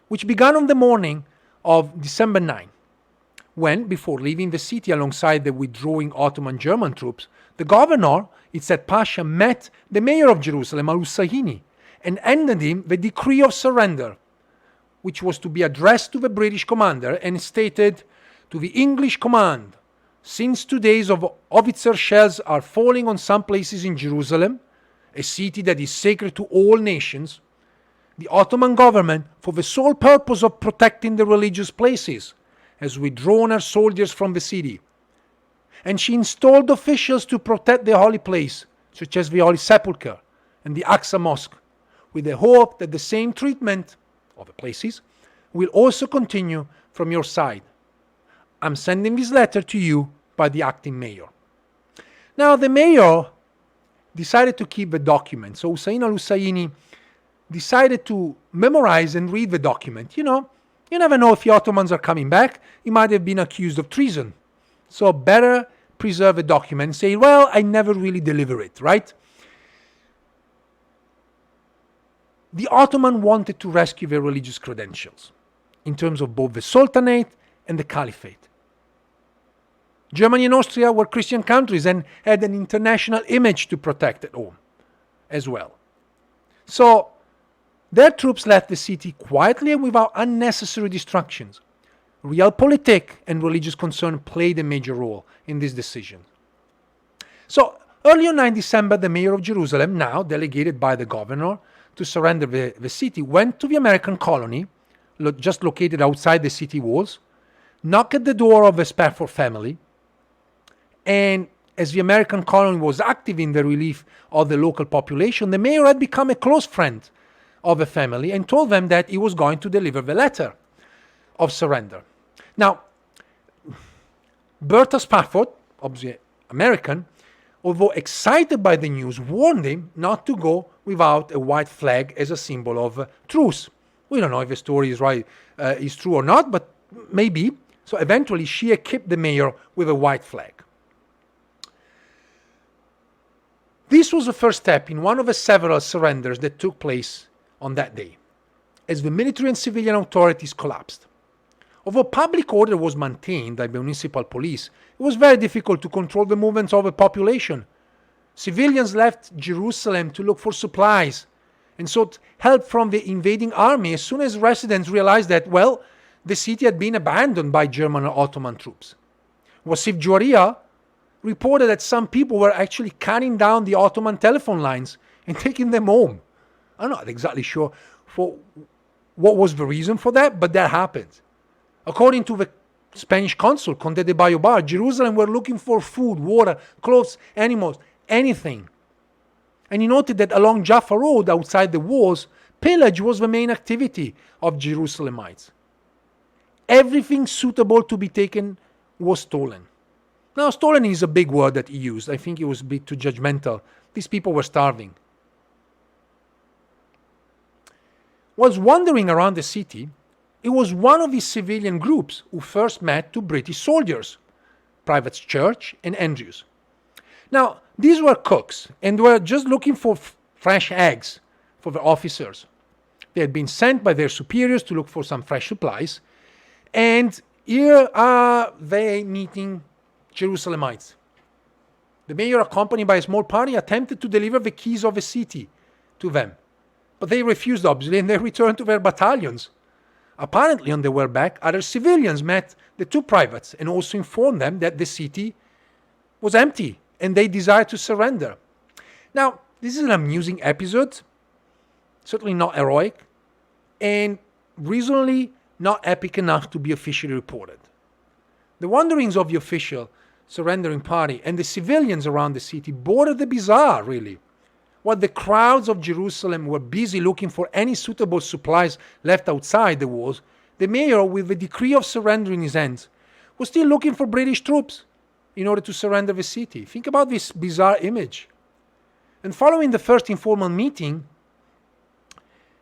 which began on the morning of December 9, when, before leaving the city alongside the withdrawing Ottoman German troops, the governor, Izzet Pasha, met the mayor of Jerusalem, Al-Ussaini, and handed him the decree of surrender, which was to be addressed to the British commander and stated, "To the English command, since 2 days of howitzer shells are falling on some places in Jerusalem, a city that is sacred to all nations, the Ottoman government, for the sole purpose of protecting the religious places, has withdrawn her soldiers from the city. And she installed officials to protect the holy place, such as the Holy Sepulchre and the Aksa Mosque, with the hope that the same treatment of the places will also continue from your side. I'm sending this letter to you by the acting mayor." Now, the mayor decided to keep the document. So Hussein al-Husseini decided to memorize and read the document. You never know if the Ottomans are coming back. He might have been accused of treason. So better preserve the document and say, well, I never really deliver it, right? The Ottoman wanted to rescue their religious credentials in terms of both the Sultanate and the Caliphate. Germany and Austria were Christian countries and had an international image to protect at home as well. So their troops left the city quietly and without unnecessary distractions. Realpolitik and religious concern played a major role in this decision. So early on 9 December, the mayor of Jerusalem, now delegated by the governor to surrender the city, went to the American colony, just located outside the city walls, knocked at the door of the Balfour family, and as the American colony was active in the relief of the local population, the mayor had become a close friend of the family and told them that he was going to deliver the letter of surrender. Now, Bertha Spafford, obviously American, although excited by the news, warned him not to go without a white flag as a symbol of truce. We don't know if the story is true or not, but maybe. So eventually she equipped the mayor with a white flag. This was the first step in one of the several surrenders that took place on that day, as the military and civilian authorities collapsed. Although public order was maintained by the municipal police, it was very difficult to control the movements of the population. Civilians left Jerusalem to look for supplies and sought help from the invading army as soon as residents realized that, the city had been abandoned by German or Ottoman troops. Wasif Juwaria reported that some people were actually cutting down the Ottoman telephone lines and taking them home. I'm not exactly sure for what was the reason for that, but that happened. According to the Spanish consul, Conde de Bayobar, Jerusalem were looking for food, water, clothes, animals, anything. And he noted that along Jaffa Road, outside the walls, pillage was the main activity of Jerusalemites. Everything suitable to be taken was stolen. Now, stolen is a big word that he used. I think it was a bit too judgmental. These people were starving. Whilst wandering around the city, it was one of these civilian groups who first met two British soldiers, Privates Church and Andrews. Now, these were cooks and were just looking for fresh eggs for the officers. They had been sent by their superiors to look for some fresh supplies, And here are they meeting Jerusalemites. The mayor, accompanied by a small party, attempted to deliver the keys of the city to them. But they refused, obviously, and they returned to their battalions. Apparently, on their way back, other civilians met the two privates and also informed them that the city was empty and they desired to surrender. Now, this is an amusing episode, certainly not heroic, and reasonably not epic enough to be officially reported. The wanderings of the official surrendering party and the civilians around the city bordered the bizarre, really. While the crowds of Jerusalem were busy looking for any suitable supplies left outside the walls, the mayor, with the decree of surrender in his hands, was still looking for British troops in order to surrender the city. Think about this bizarre image. And following the first informal meeting,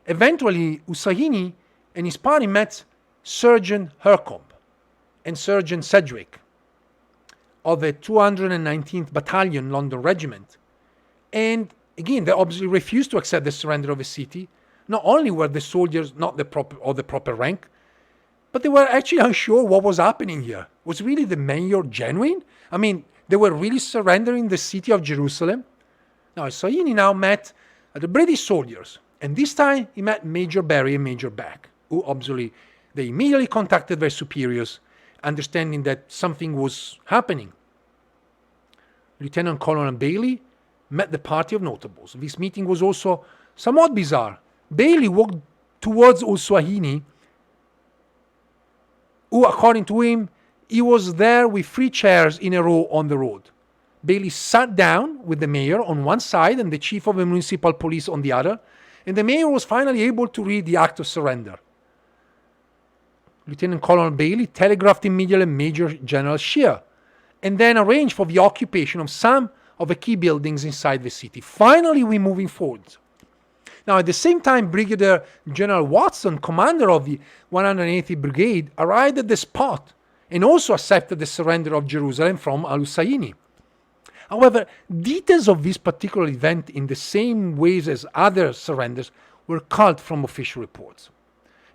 eventually Al-Ussaini and his party met Sergeant Hercombe and Sergeant Sedgwick of the 219th Battalion London Regiment. And again, they obviously refused to accept the surrender of the city. Not only were the soldiers not the proper rank, but they were actually unsure what was happening here. Was really the mayor genuine? I mean, they were really surrendering the city of Jerusalem? Now, Al-Ussaini now met the British soldiers, and this time he met Major Barry and Major Beck, who obviously they immediately contacted their superiors, understanding that something was happening. Lieutenant Colonel Bailey met the party of notables. This meeting was also somewhat bizarre. Bailey walked towards Al-Ussaini, who, according to him, he was there with 3 chairs in a row on the road. Bailey sat down with the mayor on one side and the chief of the municipal police on the other, and the mayor was finally able to read the act of surrender. Lieutenant Colonel Bailey telegraphed immediately Major General Scheer, and then arranged for the occupation of some of the key buildings inside the city. Finally, we're moving forward. Now, at the same time, Brigadier General Watson, commander of the 180th Brigade, arrived at the spot and also accepted the surrender of Jerusalem from Al-Ussaini. However, details of this particular event, in the same ways as other surrenders, were culled from official reports.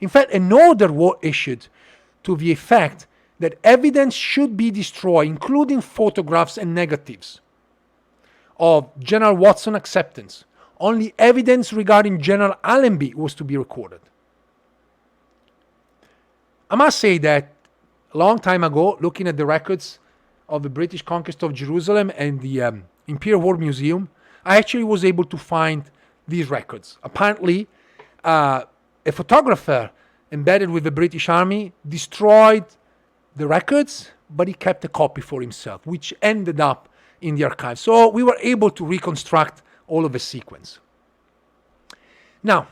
In fact, an order was issued to the effect that evidence should be destroyed, including photographs and negatives of General Watson's acceptance. Only evidence regarding General Allenby was to be recorded. I must say that a long time ago, looking at the records of the British Conquest of Jerusalem and the Imperial War Museum, I actually was able to find these records. Apparently, a photographer embedded with the British Army destroyed the records, but he kept a copy for himself, which ended up in the archive. So we were able to reconstruct all of the sequence. Now,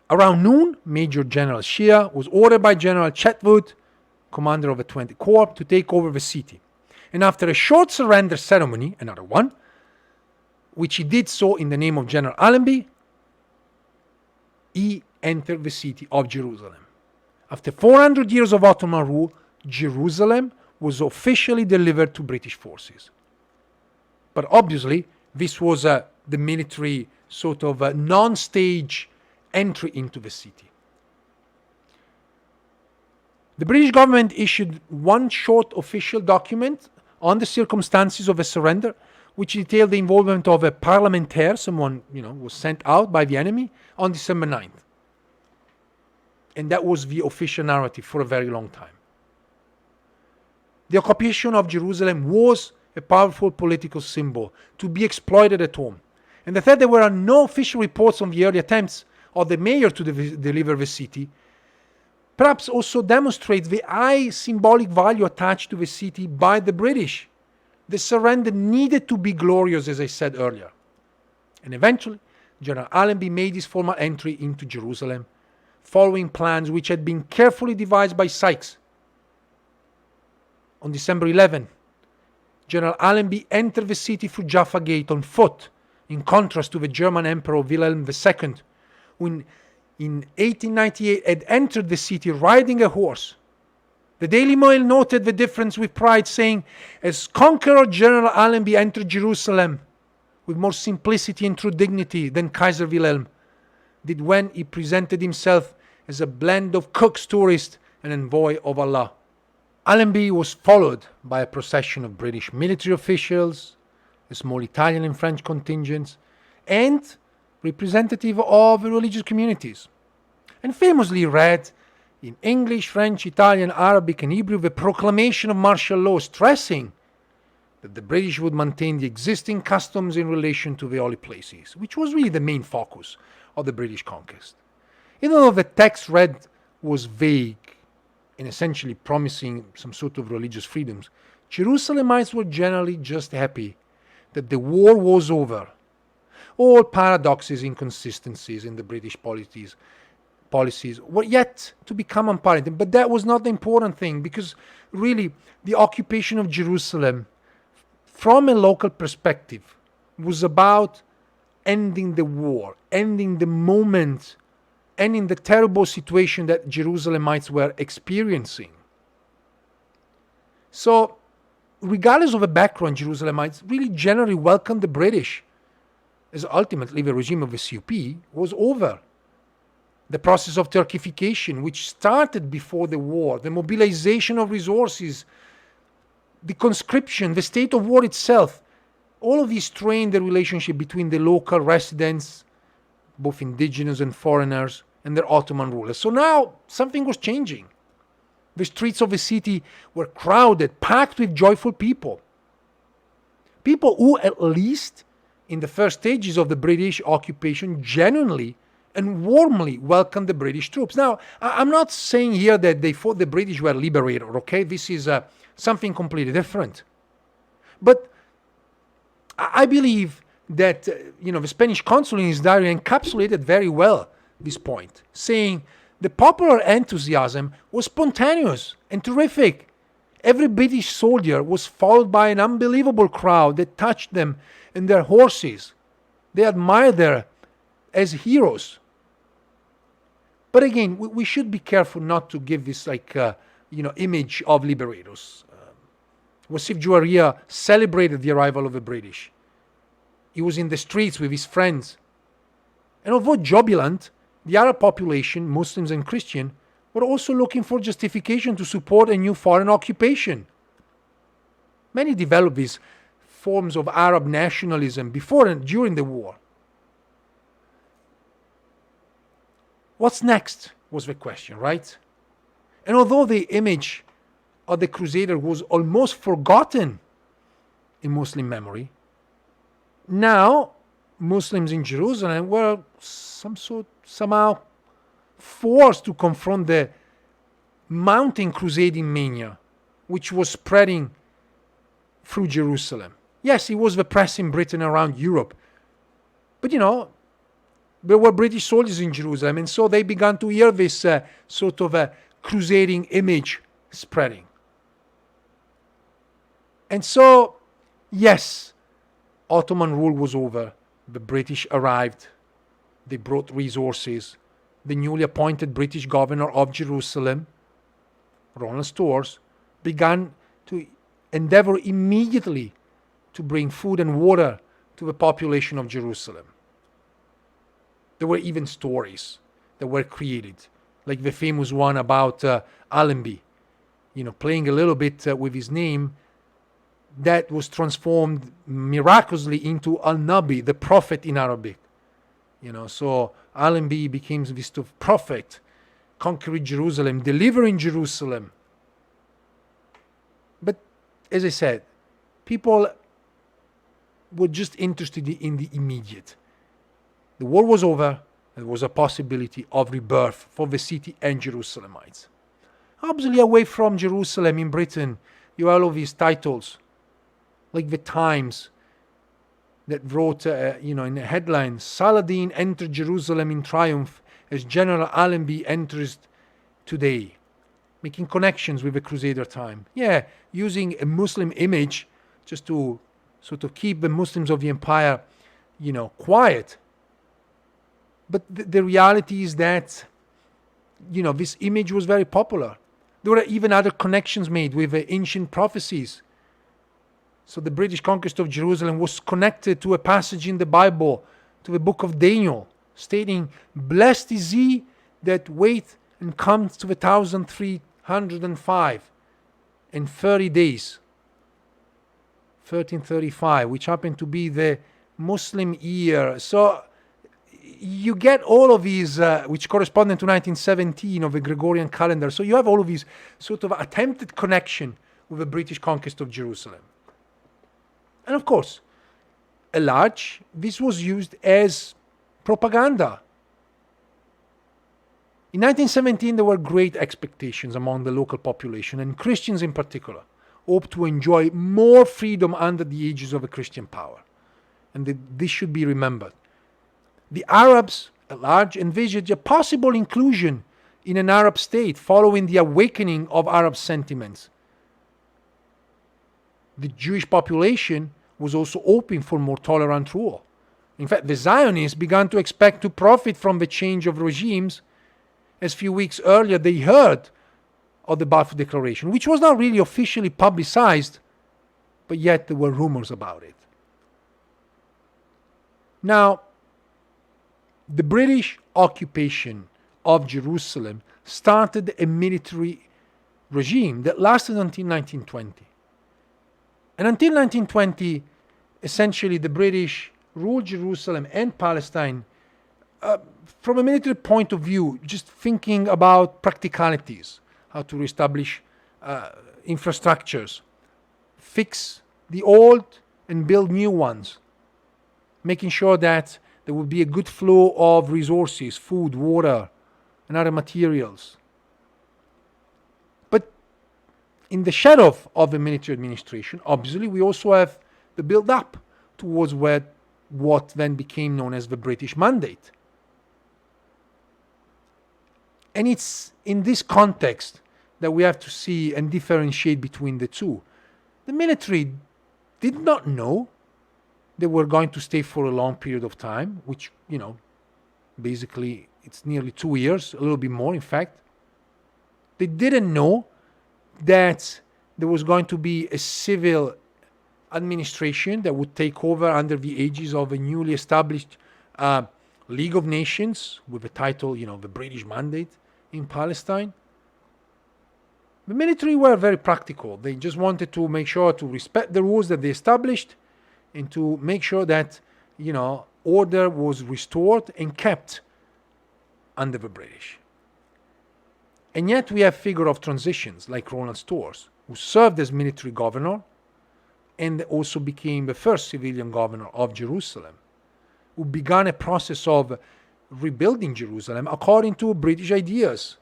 around noon, Major General Scheer was ordered by General Chetwood, commander of the 20th Corps, to take over the city. And after a short surrender ceremony, another one, which he did so in the name of General Allenby, he entered the city of Jerusalem. After 400 years of Ottoman rule, Jerusalem was officially delivered to British forces. But obviously, this was the military sort of non-stage entry into the city. The British government issued one short official document on the circumstances of a surrender, which detailed the involvement of a parlementaire, someone was sent out by the enemy, on December 9th. And that was the official narrative for a very long time. The occupation of Jerusalem was a powerful political symbol to be exploited at home. And the fact there were no official reports on the early attempts of the mayor to deliver the city perhaps also demonstrates the high symbolic value attached to the city by the British. The surrender needed to be glorious, as I said earlier. And eventually, General Allenby made his formal entry into Jerusalem, following plans which had been carefully devised by Sykes. On December 11, General Allenby entered the city through Jaffa Gate on foot, in contrast to the German Emperor Wilhelm II, who in 1898 had entered the city riding a horse. The Daily Mail noted the difference with pride, saying, "As conqueror, General Allenby entered Jerusalem with more simplicity and true dignity than Kaiser Wilhelm did when he presented himself as a blend of cook's tourist and envoy of Allah. Allenby was followed by a procession of British military officials, a small Italian and French contingents, and representative of religious communities, and famously read in English, French, Italian, Arabic, and Hebrew the Proclamation of Martial Law, stressing that the British would maintain the existing customs in relation to the holy places, which was really the main focus of the British conquest. Even though the text read was vague and essentially promising some sort of religious freedoms, Jerusalemites were generally just happy that the war was over. All paradoxes, inconsistencies in the British policies were yet to become apparent. But that was not the important thing, because really the occupation of Jerusalem, from a local perspective, was about ending the war, ending the moment, ending the terrible situation that Jerusalemites were experiencing. So, regardless of the background, Jerusalemites really generally welcomed the British, as ultimately the regime of the CUP was over. The process of Turkification, which started before the war, the mobilization of resources, the conscription, the state of war itself, all of these strained the relationship between the local residents, both indigenous and foreigners, and their Ottoman rulers. So now something was changing. The streets of the city were crowded, packed with joyful people. People who, at least in the first stages of the British occupation, genuinely and warmly welcomed the British troops. Now, I'm not saying here that they thought the British were liberator, okay? This is something completely different. But I believe that, the Spanish consul in his diary encapsulated very well this point, saying the popular enthusiasm was spontaneous and terrific. Every British soldier was followed by an unbelievable crowd that touched them and their horses. They admired them as heroes. But again, we should be careful not to give this image of liberators. Wasif Juwaria celebrated the arrival of the British. He was in the streets with his friends. And although jubilant, the Arab population, Muslims and Christian, were also looking for justification to support a new foreign occupation. Many developed these forms of Arab nationalism before and during the war. What's next was the question, right? And although the image of the Crusader was almost forgotten in Muslim memory, now Muslims in Jerusalem were somehow forced to confront the mounting crusading mania which was spreading through Jerusalem. Yes, it was the press in Britain around Europe, but there were British soldiers in Jerusalem, and so they began to hear this sort of a crusading image spreading. And so, yes, Ottoman rule was over. The British arrived. They brought resources. The newly appointed British governor of Jerusalem, Ronald Storrs, began to endeavor immediately to bring food and water to the population of Jerusalem. There were even stories that were created, like the famous one about Allenby, playing a little bit with his name, that was transformed miraculously into Al-Nabi, the prophet in Arabic. So Allenby became this prophet, conquering Jerusalem, delivering Jerusalem. But as I said, people were just interested in the immediate. The war was over. There was a possibility of rebirth for the city and Jerusalemites. Obviously, away from Jerusalem in Britain, you have all of these titles, like the Times, that wrote, in a headline, Saladin entered Jerusalem in triumph as General Allenby enters today, making connections with the Crusader time. Yeah, using a Muslim image just to sort of keep the Muslims of the empire, quiet. But the reality is that, this image was very popular. There were even other connections made with ancient prophecies. So the British conquest of Jerusalem was connected to a passage in the Bible, to the book of Daniel, stating, "Blessed is he that waiteth and comes to the 1305 in 30 days, 1335, which happened to be the Muslim year. So you get all of these, which correspond to 1917 of the Gregorian calendar. So you have all of these sort of attempted connection with the British conquest of Jerusalem. And of course, this was used as propaganda. In 1917, there were great expectations among the local population, and Christians in particular hoped to enjoy more freedom under the aegis of a Christian power. And this should be remembered. The Arabs at large envisaged a possible inclusion in an Arab state following the awakening of Arab sentiments. The Jewish population was also hoping for more tolerant rule. In fact, the Zionists began to expect to profit from the change of regimes, as a few weeks earlier they heard of the Balfour Declaration, which was not really officially publicized, but yet there were rumors about it. Now, the British occupation of Jerusalem started a military regime that lasted until 1920. And until 1920, essentially the British ruled Jerusalem and Palestine from a military point of view, just thinking about practicalities, how to reestablish infrastructures, fix the old and build new ones, making sure that there would be a good flow of resources, food, water, and other materials. But in the shadow of the military administration, obviously, we also have the build-up towards what then became known as the British Mandate. And it's in this context that we have to see and differentiate between the two. The military did not know they were going to stay for a long period of time, which, basically it's nearly 2 years, a little bit more, in fact. They didn't know that there was going to be a civil administration that would take over under the aegis of a newly established League of Nations with the title, the British Mandate in Palestine. The military were very practical. They just wanted to make sure to respect the rules that they established and to make sure that, order was restored and kept under the British. And yet we have figure of transitions like Ronald Storrs, who served as military governor and also became the first civilian governor of Jerusalem, who began a process of rebuilding Jerusalem according to British ideas,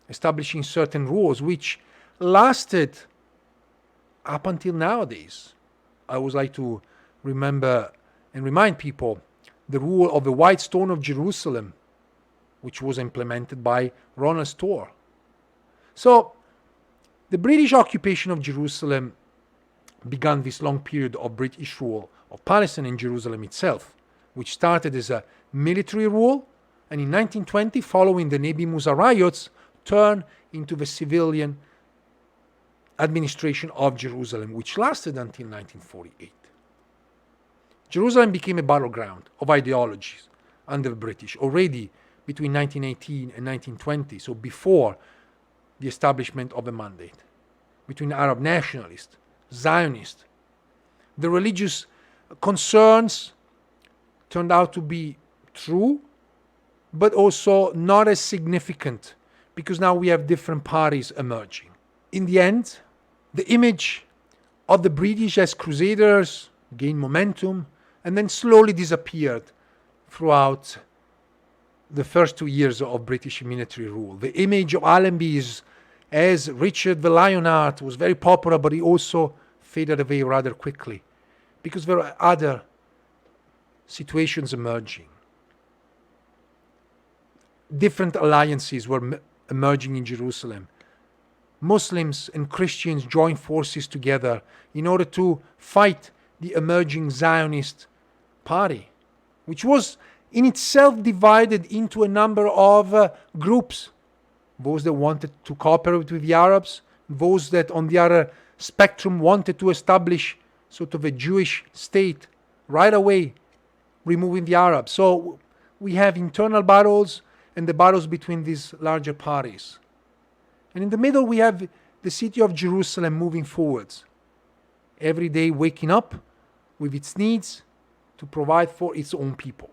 establishing certain rules which lasted up until nowadays. I always like to remember and remind people the rule of the White Stone of Jerusalem, which was implemented by Ronald Storrs. So the British occupation of Jerusalem began this long period of British rule of Palestine and Jerusalem itself, which started as a military rule, and in 1920, following the Nebi Musa riots, turned into the civilian administration of Jerusalem, which lasted until 1948. Jerusalem became a battleground of ideologies under the British already between 1918 and 1920, so before the establishment of the mandate, between Arab nationalists, Zionists. The religious concerns turned out to be true, but also not as significant, because now we have different parties emerging. In the end, the image of the British as crusaders gained momentum and then slowly disappeared throughout the first 2 years of British military rule. The image of Allenby as Richard the Lionheart was very popular, but he also faded away rather quickly because there are other situations emerging. Different alliances were emerging in Jerusalem. Muslims and Christians joined forces together in order to fight the emerging Zionist party, which was in itself divided into a number of groups. Those that wanted to cooperate with the Arabs, those that on the other spectrum wanted to establish sort of a Jewish state right away, removing the Arabs. So we have internal battles and the battles between these larger parties. And in the middle, we have the city of Jerusalem moving forwards, every day waking up with its needs to provide for its own people.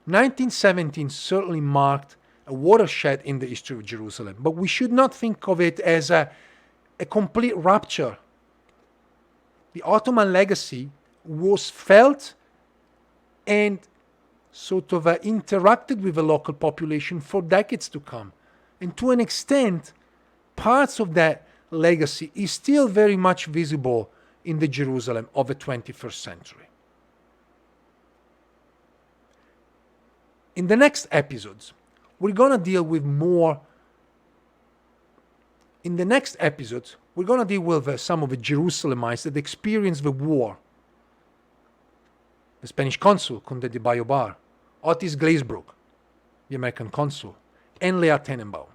1917 certainly marked a watershed in the history of Jerusalem, but we should not think of it as a complete rupture. The Ottoman legacy was felt and sort of interacted with the local population for decades to come. And to an extent, parts of that legacy is still very much visible in the Jerusalem of the 21st century. In the next episodes, we're going to deal with some of the Jerusalemites that experienced the war. The Spanish consul, Conde de Bayobar, Otis Glazebrook, the American consul, and Leah Tenenbaum,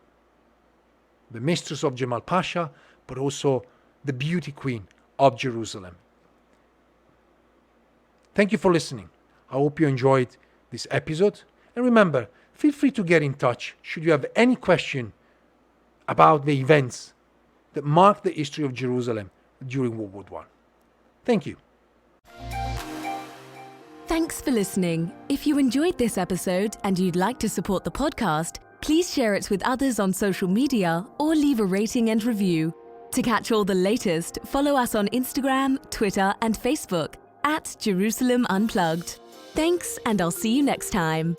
the mistress of Jamal Pasha, but also the beauty queen of Jerusalem. Thank you for listening. I hope you enjoyed this episode. And remember, feel free to get in touch should you have any question about the events that marked the history of Jerusalem during World War I. Thank you. Thanks for listening. If you enjoyed this episode and you'd like to support the podcast, please share it with others on social media or leave a rating and review. To catch all the latest, follow us on Instagram, Twitter, and Facebook @Jerusalem Unplugged. Thanks, and I'll see you next time.